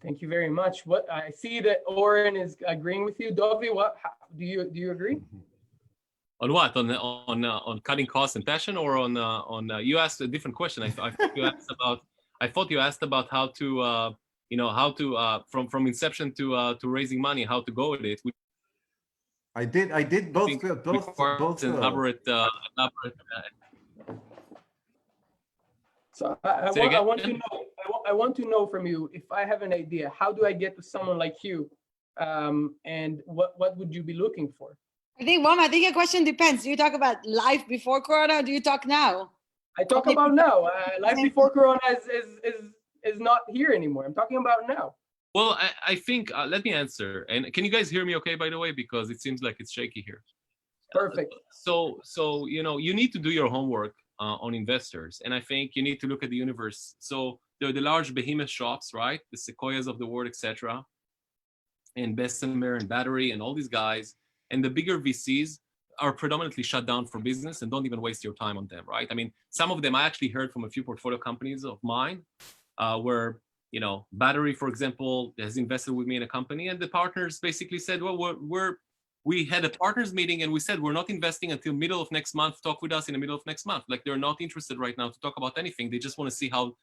Thank you very much. What I see that Oren is agreeing with you. Dovi, what do you agree? On what? On cutting costs and passion, or on you asked a different question. I thought you asked about how to from inception to raising money, how to go with it. I did both. Elaborate. So I want to know from you, if I have an idea, how do I get to someone like you, and what would you be looking for? I think your question depends. Do you talk about life before Corona, or do you talk now? I talk about now. Life before Corona is not here anymore. I'm talking about now. Well, I think, let me answer. And can you guys hear me okay, by the way? Because it seems like it's shaky here. Perfect. So you need to do your homework on investors. And I think you need to look at the universe. So there are the large behemoth shops, right? The Sequoias of the world, etc. And Bessemer and Battery and all these guys. And the bigger VCs are predominantly shut down for business, and don't even waste your time on them, right? I mean, some of them I actually heard from a few portfolio companies of mine where, Battery, for example, has invested with me in a company, and the partners basically said, well, we had a partners meeting and we said, we're not investing until middle of next month. Talk with us in the middle of next month. Like, they're not interested right now to talk about anything. They just want to see how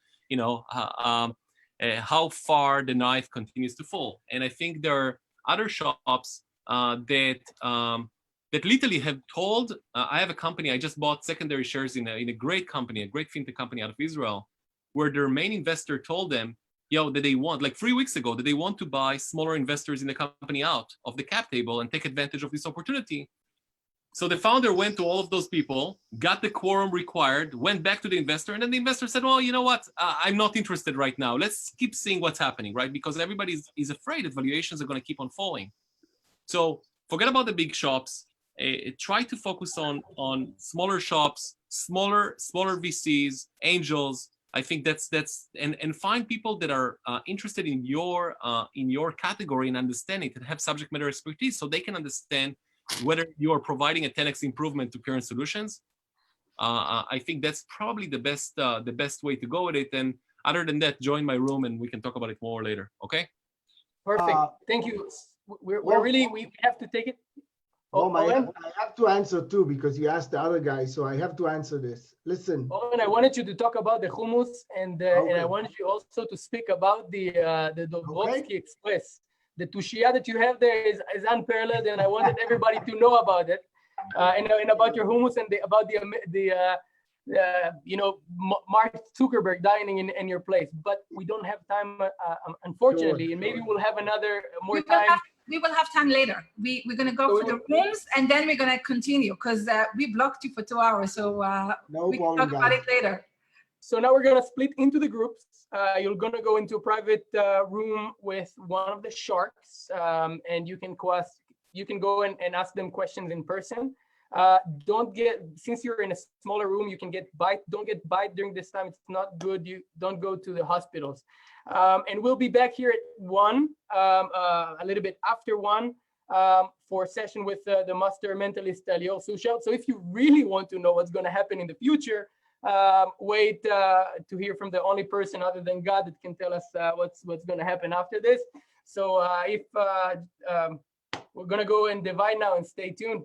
far the knife continues to fall. And I think there are other shops that literally have told, I have a company, I just bought secondary shares in a great company, a great fintech company out of Israel, where their main investor told them, that they want, like 3 weeks ago, that they want to buy smaller investors in the company out of the cap table and take advantage of this opportunity. So the founder went to all of those people, got the quorum required, went back to the investor, and then the investor said, well, you know what, I'm not interested right now. Let's keep seeing what's happening, right? Because everybody is afraid that valuations are going to keep on falling. So forget about the big shops. Try to focus on smaller shops, smaller VCs, angels. I think that's and find people that are interested in your category and understanding, that have subject matter expertise, so they can understand whether you are providing a 10x improvement to current solutions. I think that's probably the best way to go with it. And other than that, join my room and we can talk about it more later. Okay. Perfect. Thank you. We have to take it. Mom, Owen, I have to answer too because you asked the other guy, so I have to answer this. Listen. Owen, I wanted you to talk about the hummus, and I Okay. wanted you also to speak about the Dobrovsky Okay. Express. The tushia that you have there is unparalleled, and I wanted everybody to know about it, and about your hummus and about Mark Zuckerberg dining in your place. But we don't have time, unfortunately, and maybe we'll have another more time. We will have time later. We're going to go for the rooms and then we're going to continue because we blocked you for 2 hours. So we can talk about it later. So now we're going to split into the groups. You're going to go into a private room with one of the sharks, and you can go and ask them questions in person. Since you're in a smaller room, you can get bite. Don't get bite during this time. It's not good. You don't go to the hospitals. And we'll be back here at 1, a little bit after 1, for a session with the master mentalist Lior Suchard. So if you really want to know what's going to happen in the future, wait to hear from the only person other than God that can tell us what's going to happen after this. So we're going to go and divide now and stay tuned.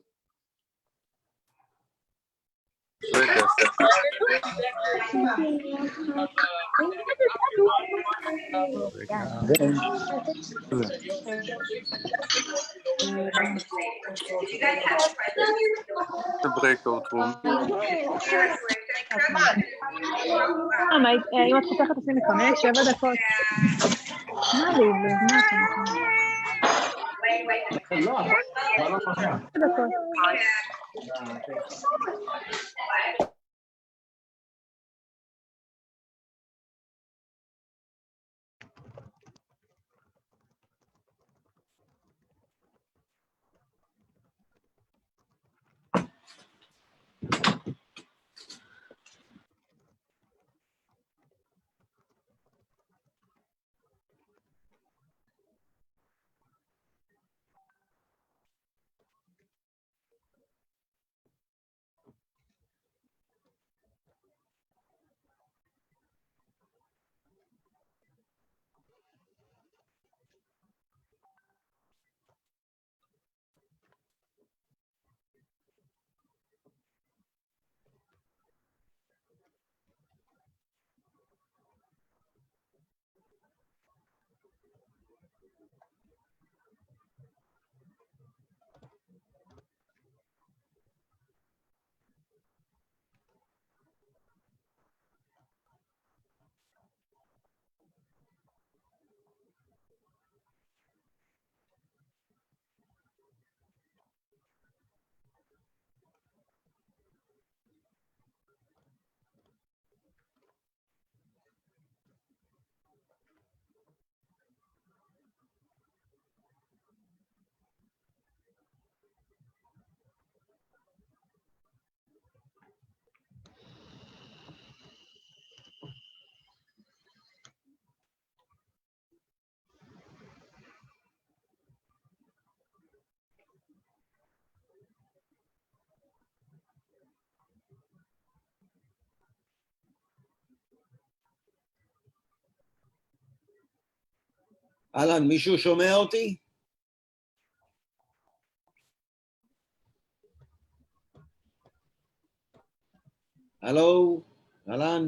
The breakout room. אם את חותכת 25, 7 דקות. מה לי? מה דקות. אהלן, מישהו שומע אותי? הלו, אהלן?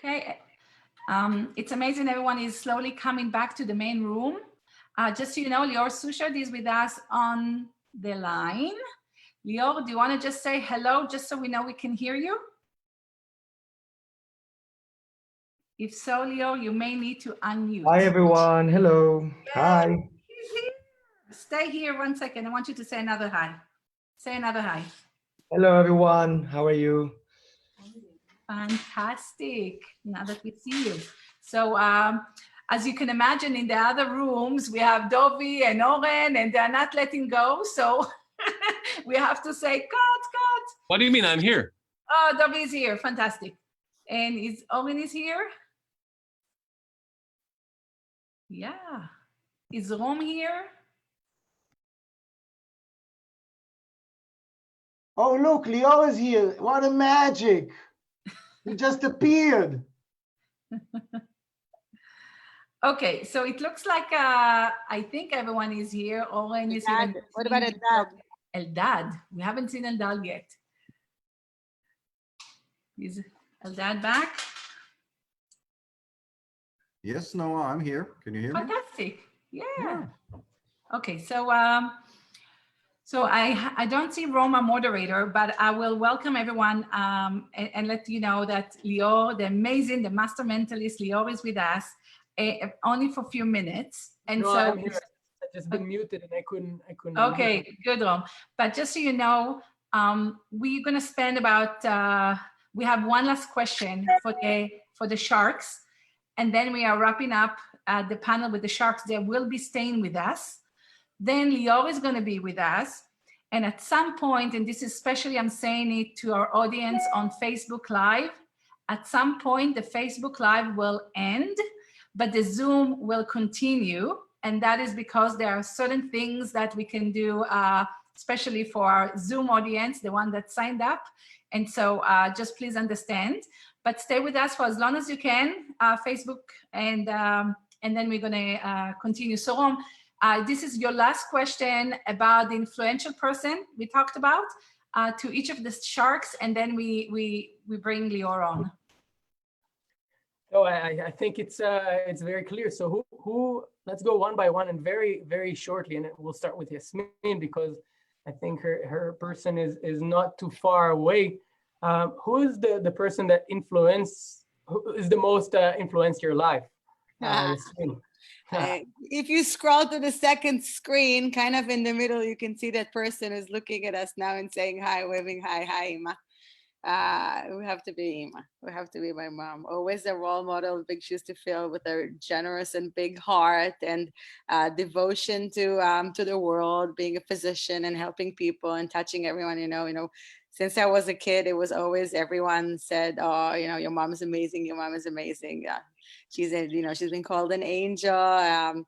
Okay. It's amazing everyone is slowly coming back to the main room. Just so you know, Lior Suchard is with us on the line. Lior, do you want to just say hello, just so we know we can hear you? If so, Lior, you may need to unmute. Hi, everyone. Hello. Yay, Hi. he's here. Stay here 1 second. I want you to say another hi. Say another hi. Hello, everyone. How are you? Fantastic. Now that we see you. So as you can imagine, in the other rooms, we have Dovi and Oren, and they're not letting go. So we have to say, cut. What do you mean? I'm here. Oh, Dovi is here. Fantastic. And is Oren is here? Yeah. Is Rom here? Oh, look, Lior is here. What a magic. He just appeared. Okay, so it looks like I think everyone is here. Oren is here. What about Eldad? Eldad. We haven't seen Eldad yet. Is Eldad back? Yes, Noah, I'm here. Can you hear me? Fantastic. Yeah. Okay, so so I don't see Roma moderator, but I will welcome everyone and let you know that Lior, the amazing, the master mentalist, Lior is with us only for a few minutes. And No, so I'm here. I've just been muted and I couldn't. Okay, good, Rom. But just so you know, we're gonna spend about we have one last question for the sharks, and then we are wrapping up the panel with the sharks. They will be staying with us. Then Lior is going to be with us. And at some point, and this is especially, I'm saying it to our audience on Facebook Live, at some point, the Facebook Live will end, but the Zoom will continue. And that is because there are certain things that we can do, especially for our Zoom audience, the one that signed up. And so just please understand, but stay with us for as long as you can, Facebook, and then we're going to continue. So Rom, this is your last question about the influential person we talked about to each of the sharks, and then we bring Lior on. So I think it's very clear. So who let's go one by one and very shortly, and we'll start with Yasmin because I think her person is not too far away. Who is the person that who is the most influenced your life? Yasmin. If you scroll to the second screen, kind of in the middle, you can see that person is looking at us now and saying hi, waving hi, Ima. We have to be Ima. We have to be my mom. Always a role model, big shoes to fill, with a generous and big heart and devotion to the world, being a physician and helping people and touching everyone. You know, since I was a kid, it was always everyone said, "Oh, your mom is amazing. Your mom is amazing." She's been called an angel.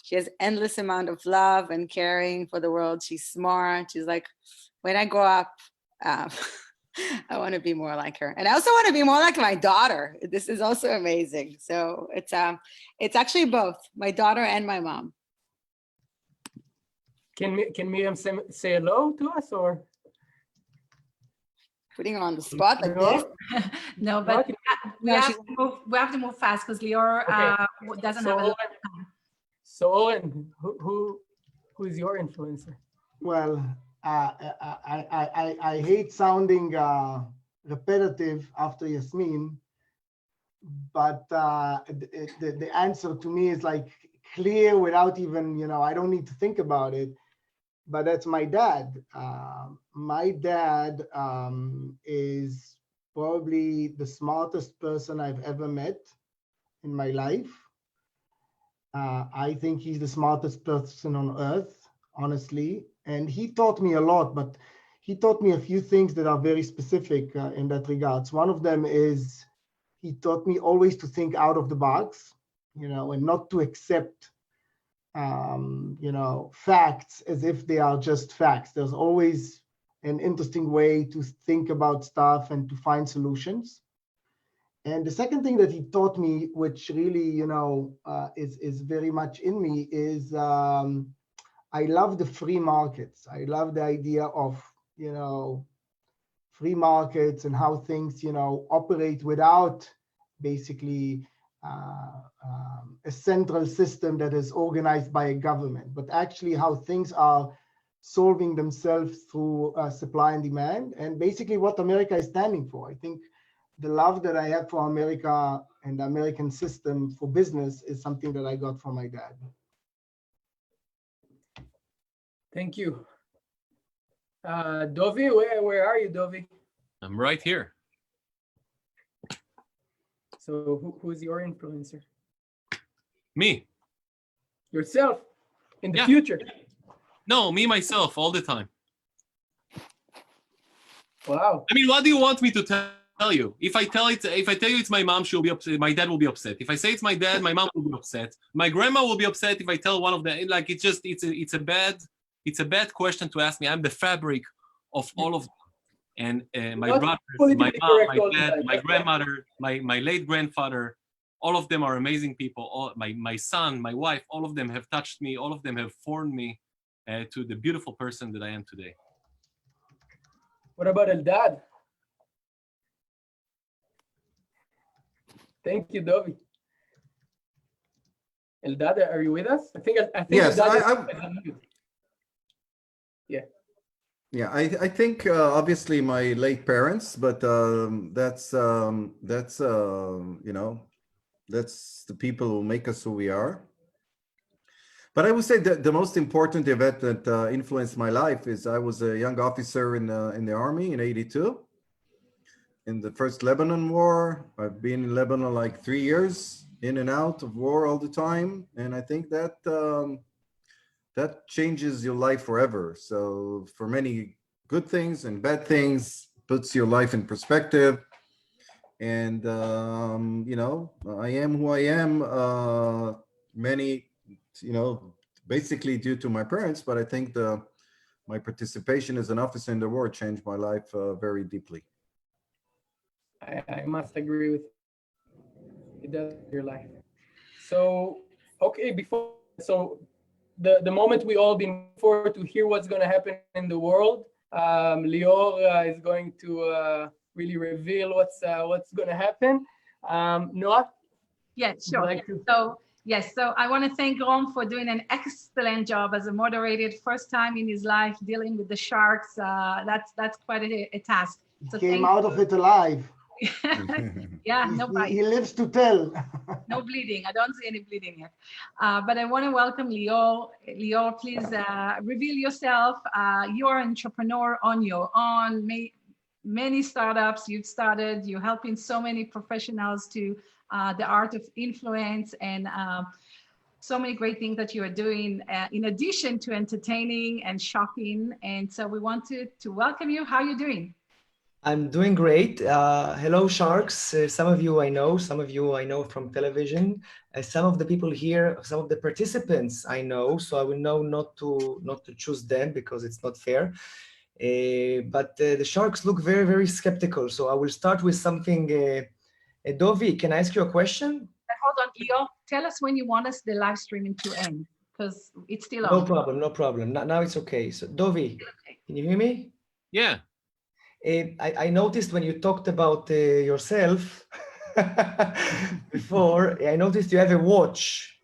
She has endless amount of love and caring for the world. She's smart. She's like, when I grow up, I want to be more like her. And I also want to be more like my daughter. This is also amazing. So it's actually both my daughter and my mom. Can Miriam say hello to us, or? Putting her on the spot like this? No, but we have to move fast because Lior doesn't have a lot of time. So Owen, who is your influencer? Well, I hate sounding repetitive after Yasmin, but the answer to me is like clear without even, I don't need to think about it. But that's my dad. My dad is probably the smartest person I've ever met in my life. I think he's the smartest person on earth, honestly. And he taught me a lot, but he taught me a few things that are very specific in that regards. One of them is he taught me always to think out of the box, and not to accept facts as if they are just facts. There's always an interesting way to think about stuff and to find solutions. And the second thing that he taught me, which really, is very much in me, is I love the free markets. I love the idea of, free markets and how things, operate without basically a central system that is organized by a government, but actually how things are solving themselves through supply and demand, and basically what America is standing for. I think the love that I have for America and the American system for business is something that I got from my dad. Thank you. Dovi, where are you, Dovi? I'm right here. So who's your influencer? Me. Yourself in the Yeah. future? No, me, myself, all the time. Wow. I mean, what do you want me to tell you? If I tell you it's my mom, she'll be upset. My dad will be upset. If I say it's my dad, my mom will be upset. My grandma will be upset if I tell one of them. Like, it's a bad question to ask me. I'm the fabric of all of them. And my brothers, my mom, my dad, my grandmother, my late grandfather, all of them are amazing people. All my son, my wife, all of them have touched me. All of them have formed me to the beautiful person that I am today. What about Eldad? Thank you, Dovi. Eldad, are you with us? I think Yes, Eldad yeah. Yeah, I think obviously my late parents, but that's you know, that's the people who make us who we are. But I would say that the most important event that influenced my life is I was a young officer in the army in '82, in the first Lebanon war. I've been in Lebanon like 3 years, in and out of war all the time, and I think that that changes your life forever. So for many good things and bad things, puts your life in perspective. And you know, I am who I am. Many, you know, basically due to my parents, but I think my participation as an officer in the war changed my life very deeply. I must agree with you. It does your life. So, okay, the moment we all been for to hear what's going to happen in the world, Lior is going to really reveal what's going to happen. Noah? Yes, sure. So yes, so I want to thank Ron for doing an excellent job as a moderator. First time in his life dealing with the sharks. That's quite a task. So Came out of it alive. Yeah, no bite. He lives to tell. No bleeding. I don't see any bleeding yet. But I want to welcome Lior. Lior, please reveal yourself. You're an entrepreneur on your own. Many startups you've started. You're helping so many professionals to the art of influence and so many great things that you are doing in addition to entertaining and shocking. And so we wanted to welcome you. How are you doing? I'm doing great. Hello, Sharks. Some of you I know, some of you I know from television. Some of the people here, some of the participants I know, so I will know not to choose them because it's not fair. But the Sharks look very, very skeptical. So I will start with something. Dovi, can I ask you a question? Hold on, Lior. Tell us when you want us the live streaming to end because it's still on. No problem, no problem. Now it's okay. So Dovi, can you hear me? Yeah. I noticed when you talked about yourself before, I noticed you have a watch.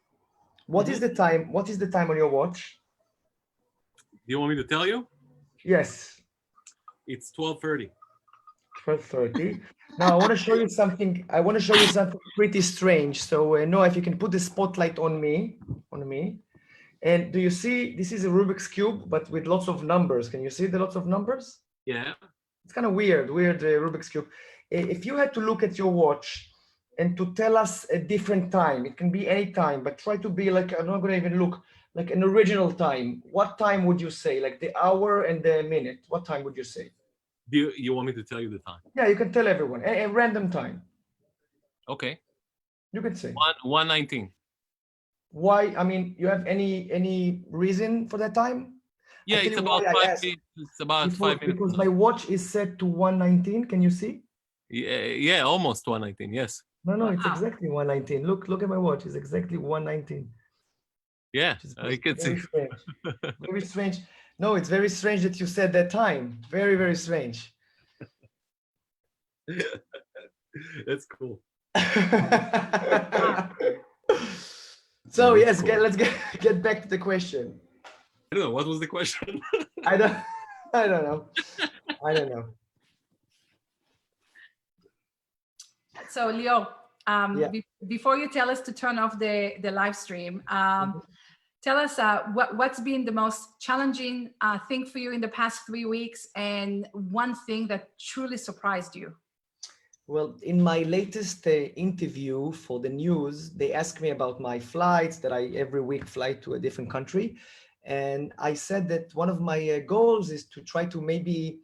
What is the time? What is the time on your watch? Do you want me to tell you? Yes. It's 12:30. 12:30. Now I want to show you something. I want to show you something pretty strange. So Noah, if you can put the spotlight on me. And do you see? This is a Rubik's cube, but with lots of numbers. Can you see the lots of numbers? Yeah. It's kind of weird Rubik's cube. If you had to look at your watch and to tell us a different time, it can be any time, but try to be like, I'm not going to even look, like an original time. What time would you say? Like the hour and the minute. What time would you say? Do you want me to tell you the time? Yeah, you can tell everyone. A random time. Okay. You can say. 1:19. Why? I mean, you have any reason for that time? Yeah, it's about 5 minutes. It's about 5 minutes. Because my watch is set to 1:19. Can you see? Yeah, almost 1:19. Yes. No, it's exactly 1:19. Look at my watch. It's exactly 1:19. Yeah, I can see. Strange. Very strange. No, it's very strange that you said that time. Very, very strange. That's cool. So yes, let's get back to the question. I don't know. What was the question? I don't know. I don't know. So Lior, Yeah. before you tell us to turn off the live stream, tell us what's been the most challenging thing for you in the past 3 weeks, and one thing that truly surprised you. Well, in my latest interview for the news, they asked me about my flights, that I every week fly to a different country. And I said that one of my goals is to try to maybe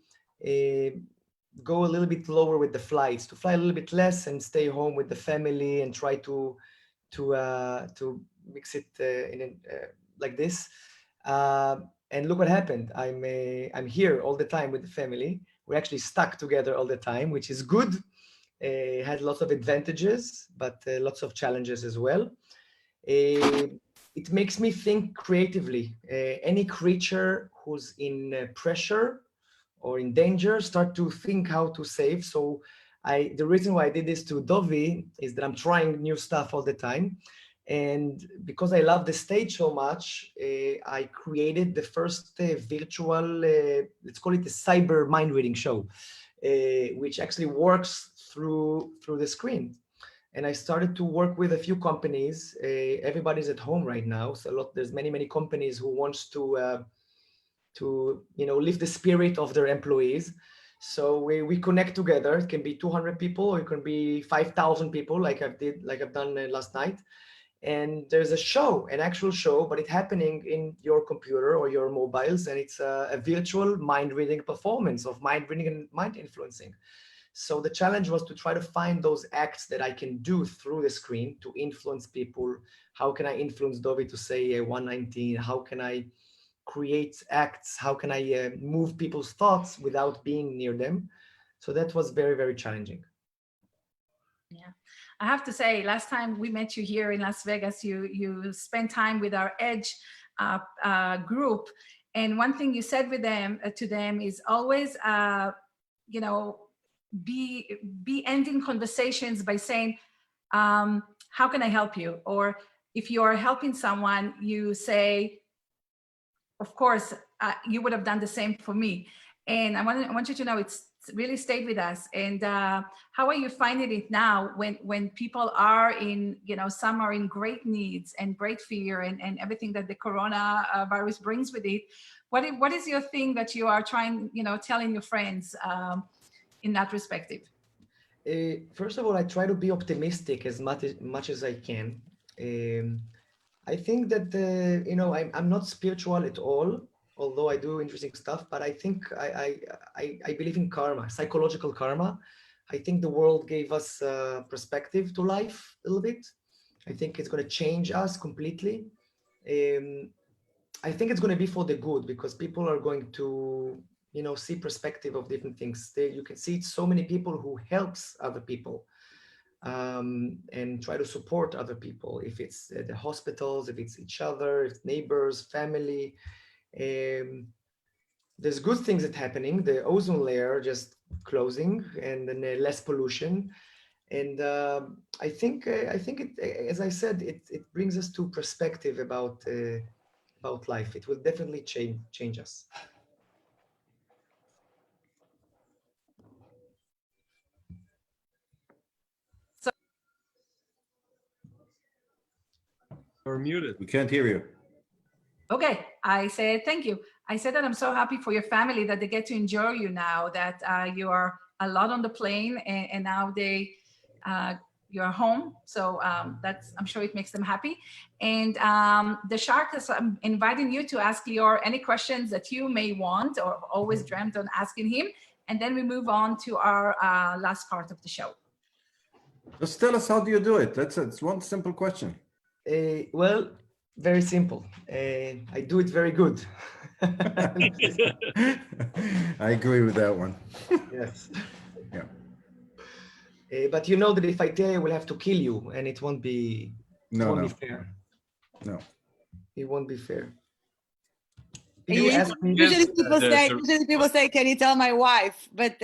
go a little bit lower with the flights, to fly a little bit less and stay home with the family and try to mix it like this. And look what happened. I'm here all the time with the family. We're actually stuck together all the time, which is good. Had lots of advantages, but lots of challenges as well. It makes me think creatively. Any creature who's in pressure or in danger start to think how to save. So the reason why I did this to Dovi is that I'm trying new stuff all the time. And because I love the stage so much, I created the first virtual, let's call it a cyber mind reading show, which actually works through the screen. And I started to work with a few companies. Everybody's at home right now, so there's many companies who wants to lift the spirit of their employees. So we connect together. It can be 200 people, or it can be 5,000 people, like I've done last night. And there's a show, an actual show, but it's happening in your computer or your mobiles, and it's a virtual mind reading performance of mind reading and mind influencing. So the challenge was to try to find those acts that I can do through the screen to influence people. How can I influence Dovi to say 119? How can I create acts? How can I move people's thoughts without being near them? So that was very, very challenging. Yeah, I have to say, last time we met you here in Las Vegas, you spent time with our Edge group, and one thing you said with them to them is always, be ending conversations by saying, how can I help you? Or if you are helping someone, you say, of course, you would have done the same for me. And I want you to know it's really stayed with us. And how are you finding it now when people are in, some are in great needs and great fear and everything that the coronavirus brings with it? What is your thing that you are trying, telling your friends in that perspective? First of all, I try to be optimistic as much as I can. I think that, I'm not spiritual at all, although I do interesting stuff, but I think I believe in karma, psychological karma. I think the world gave us perspective to life a little bit. I think it's going to change us completely. I think it's going to be for the good, because people are going to, see perspective of different things. You can see so many people who helps other people. And try to support other people, if it's the hospitals, if it's each other, if it's neighbors, family. There's good things that happening. The ozone layer just closing, and then less pollution. And I think it, as I said, it brings us to perspective about life. It will definitely change us. You're muted. We can't hear you. Okay, I said thank you. I said that I'm so happy for your family that they get to enjoy you now, that you are a lot on the plane, and now you're home. So I'm sure it makes them happy. And the shark is inviting you to ask Lior any questions that you may want or always dreamt on asking him. And then we move on to our last part of the show. Just tell us, how do you do it? It's one simple question. Well, very simple. I do it very good. I agree with that one. Yes. Yeah. But you know that if I tell you, I will have to kill you, and it won't be. It won't be fair. No. It won't be fair. People ask me. Usually people say, "Can you tell my wife?" But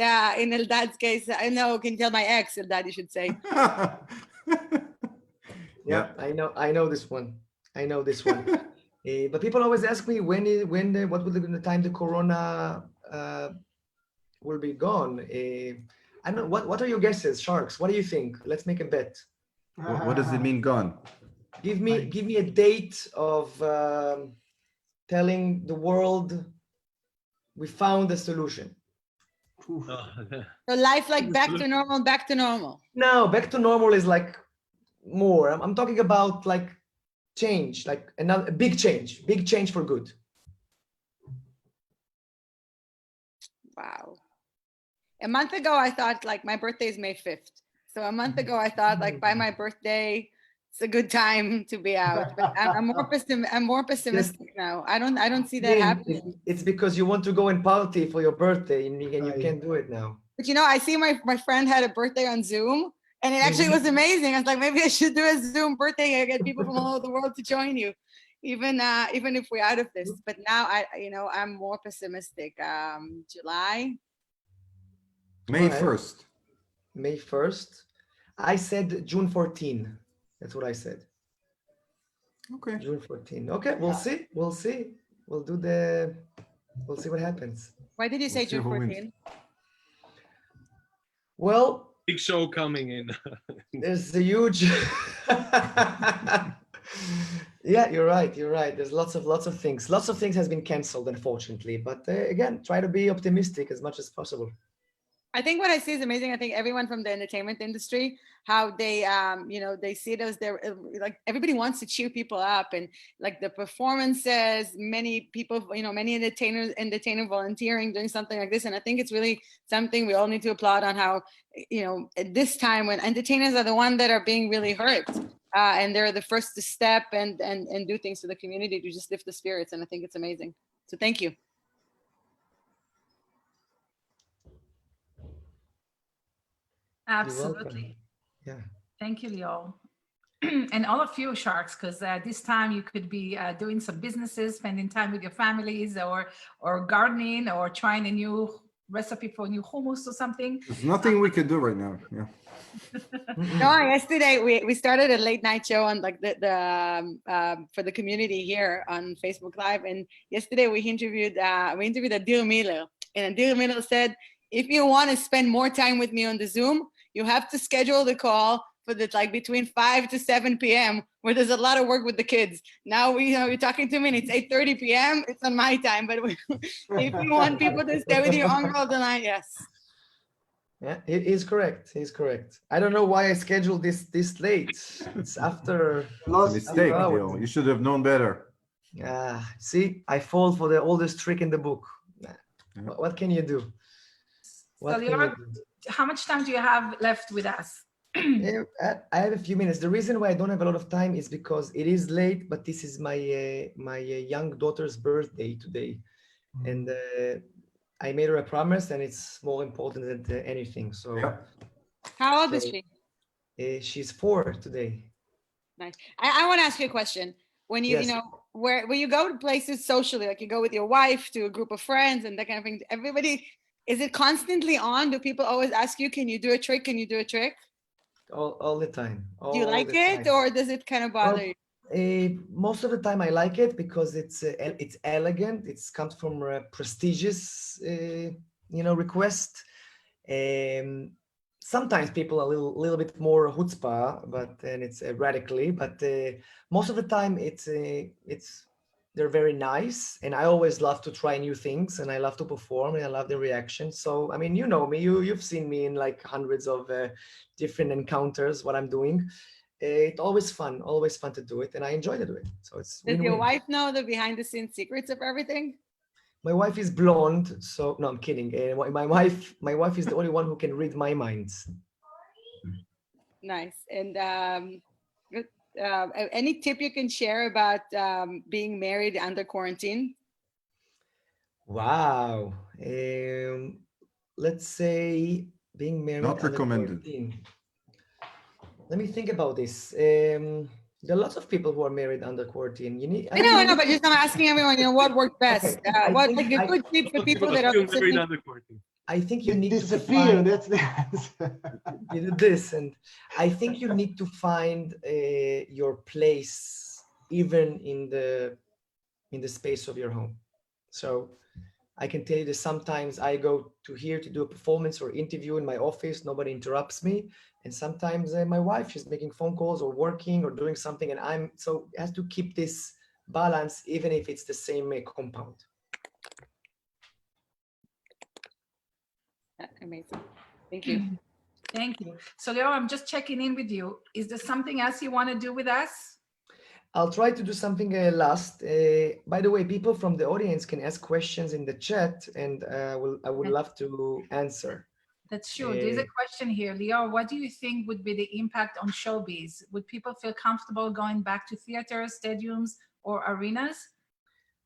in Eldad's case, I know. Can you tell my ex? Eldad, you should say. Yeah, I know this one. I know this one. But people always ask me what will be the time the corona will be gone. I don't know. What are your guesses, Sharks? What do you think? Let's make a bet. What does it mean gone? Give me a date of telling the world we found a solution. So life like back to normal, back to normal. No, back to normal is like more. I'm talking about like change, like another big change for good. Wow. A month ago, I thought like my birthday is May 5th. So a month ago, I thought like by my birthday, it's a good time to be out. But I'm more pessimistic now. I don't see that happening. It's because you want to go and party for your birthday and you can't do it now. But you know, I see my friend had a birthday on Zoom and it actually was amazing. I was like, maybe I should do a Zoom birthday and get people from all over the world to join you, even if we're out of this. But now I'm more pessimistic. July. May 1st. May 1st. I said June 14. That's what I said. Okay. June 14. Okay, we'll see. We'll see. We'll see what happens. Why did you say June 14? Well, big show coming in. There's a huge Yeah, you're right. There's lots of things. Lots of things has been canceled, unfortunately. But again, try to be optimistic as much as possible. I think what I see is amazing. I think everyone from the entertainment industry, how they, they see it as they're like everybody wants to cheer people up, and like the performances, many people, many entertainers volunteering, doing something like this. And I think it's really something we all need to applaud on how, at this time when entertainers are the ones that are being really hurt, and they're the first to step and do things to the community to just lift the spirits. And I think it's amazing. So thank you. Absolutely. Yeah. Thank you, Lior. And all of you, Sharks, because this time you could be doing some businesses, spending time with your families, or gardening, or trying a new recipe for new hummus or something. There's nothing we can do right now. Yeah. No, yesterday we started a late night show on like the for the community here on Facebook Live, and yesterday we interviewed Adir Miller, and Adir Miller said, if you want to spend more time with me on the Zoom, you have to schedule the call for between 5 to 7 p.m. where there's a lot of work with the kids. Now you're talking to me and it's 8:30 p.m. It's on my time, but if you want people to stay with you on all the night, yes. Yeah, he's correct. He's correct. I don't know why I scheduled this late. It's after mistake. You should have known better. See, I fall for the oldest trick in the book. What can you do? So Lior, how much time do you have left with us? I have a few minutes. The reason why I don't have a lot of time is because it is late, but this is my young daughter's birthday today. And I made her a promise, and it's more important than anything. So, how old is she? She's 4 today. Nice. I want to ask you a question. When you, when you go to places socially, like you go with your wife to a group of friends and that kind of thing, everybody, is it constantly on? Do people always ask you, can you do a trick? Can you do a trick? All the time. Do you like it, or does it kind of bother you? Most of the time I like it because it's elegant. It comes from a prestigious, request. Sometimes people are a little bit more chutzpah, but then it's radically. But most of the time they're very nice, and I always love to try new things, and I love to perform, and I love the reaction. So I mean, you know me, you've seen me in like hundreds of different encounters. What I'm doing. It's always fun to do it, and I enjoy to do it. So it's. Does your wife know the behind-the-scenes secrets of everything? My wife is blonde, so no, I'm kidding. My wife is the only one who can read my mind. Nice. And any tip you can share about being married under quarantine? Wow. Let's say being married not under recommended. quarantine. Let me think about this. There are lots of people who are married under quarantine. You need. I know, but just I'm asking everyone, what worked best? Okay, What like a good tip for people that are listening? I think you need disappear. to find, That's the answer. you do this, and I think you need to find your place even in the space of your home. So I can tell you that sometimes I go to here to do a performance or interview in my office, nobody interrupts me. And sometimes my wife, she's making phone calls or working or doing something, and so it has to keep this balance, even if it's the same compound. Amazing. Thank you. Thank you. So Lior, I'm just checking in with you. Is there something else you want to do with us? I'll try to do something last. By the way, people from the audience can ask questions in the chat, and I would love to answer. That's true. There's a question here. Lior, what do you think would be the impact on showbiz? Would people feel comfortable going back to theaters, stadiums, or arenas?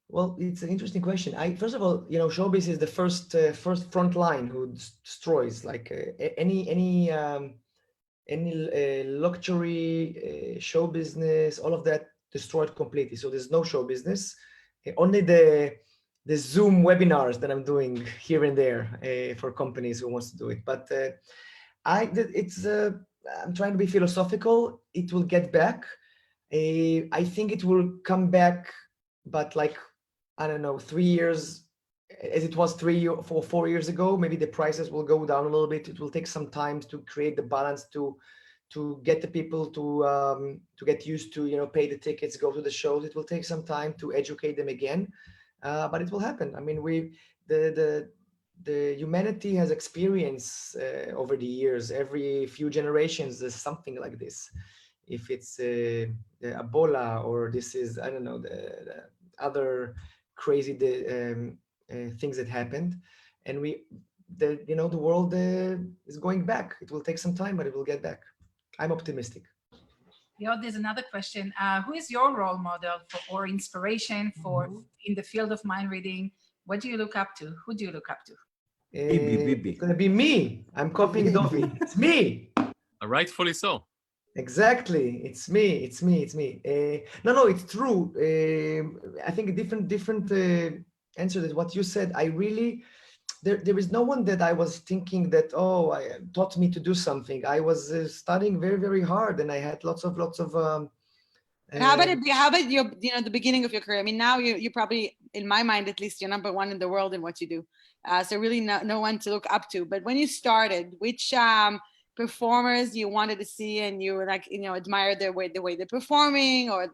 Well, it's an interesting question. First of all, showbiz is the first front line who destroys, like any luxury show business, all of that destroyed completely. So there's no show business. Only the Zoom webinars that I'm doing here and there for companies who wants to do it. But I'm trying to be philosophical. It will get back. I think it will come back, but like, I don't know, 3 years, as it was 4 years ago. Maybe the prices will go down a little bit. It will take some time to create the balance to get the people to get used to, pay the tickets, go to the shows. It will take some time to educate them again, but it will happen. I mean, the humanity has experienced over the years. Every few generations, there's something like this. If it's the Ebola, or this is, I don't know, the other crazy things that happened, and the world is going back. It will take some time, but it will get back. I'm optimistic. Lior, there's another question. Who is your role model or inspiration for in the field of mind reading? What do you look up to? Who do you look up to? It's gonna be me. I'm copying Dovi. It's me. Rightfully so. Exactly. It's me. No, it's true. I think a different answer to what you said. I really, there is no one that I was thinking that, I taught me to do something. I was studying very, very hard, and I had lots of how about your, the beginning of your career? I mean, now you probably, in my mind at least, you're number one in the world in what you do. So really no one to look up to. But when you started, which performers you wanted to see, and you were like, admired the way they're performing, or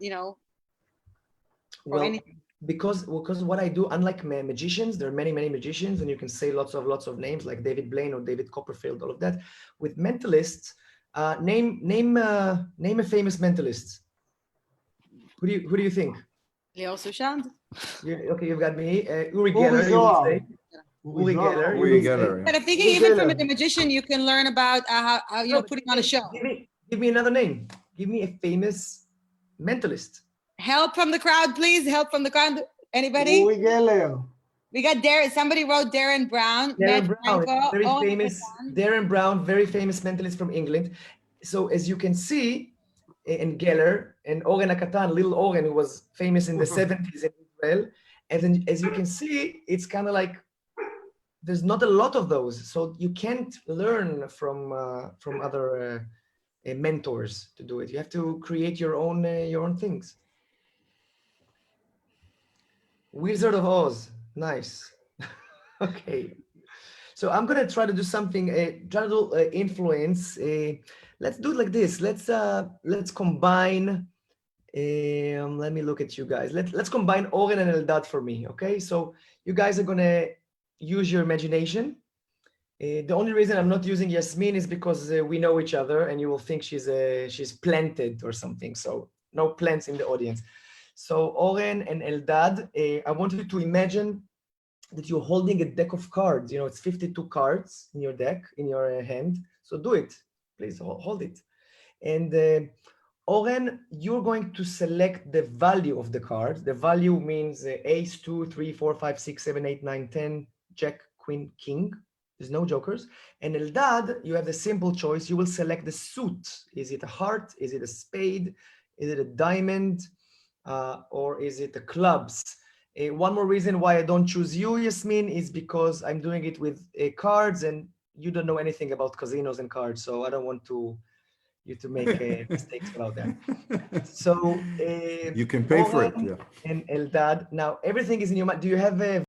well, anything? Because what I do, unlike magicians, there are many magicians, and you can say lots of names like David Blaine or David Copperfield, all of that. With mentalists, name a famous mentalist. Who do you think? Lior Suchard. Okay, you've got me. Uri Geller, you would say. Uri Geller. But I'm thinking even from the magician, you can learn about how putting on a show. Give me another name. Give me a famous mentalist. Help from the crowd, please. Help from the crowd. Anybody? Uri Geller. We got Darren. Somebody wrote Darren Brown. Darren Brown, very famous. Darren Brown, very famous mentalist from England. So as you can see, and Geller and Oren Akatan, little Oren, who was famous in the 70s in Israel. And then, as you can see, it's kind of like there's not a lot of those, so you can't learn from other mentors to do it. You have to create your own things. Wizard of Oz, nice. Okay, so I'm gonna try to do something. Try to do influence. Let's do it like this. Let's combine. Let me look at you guys. Let's combine Oren and Eldad for me. Okay, so you guys are gonna use your imagination. The only reason I'm not using Yasmin is because we know each other, and you will think she's planted or something. So no plants in the audience. So Oren and Eldad, I want you to imagine that you're holding a deck of cards. It's 52 cards in your deck, in your hand. So do it, please hold it. And Oren, you're going to select the value of the card. The value means ace, 2, 3, 4, 5, 6, 7, 8, 9, 10, jack, queen, king. There's no jokers. And Eldad, you have the simple choice. You will select the suit. Is it a heart? Is it a spade? Is it a diamond? Or is it the clubs? One more reason why I don't choose you, Yasmin, is because I'm doing it with cards, and you don't know anything about casinos and cards, so I don't want you to make mistakes about that. So You can pay for it, Oren yeah. and Eldad, now everything is in your mind. Do you have a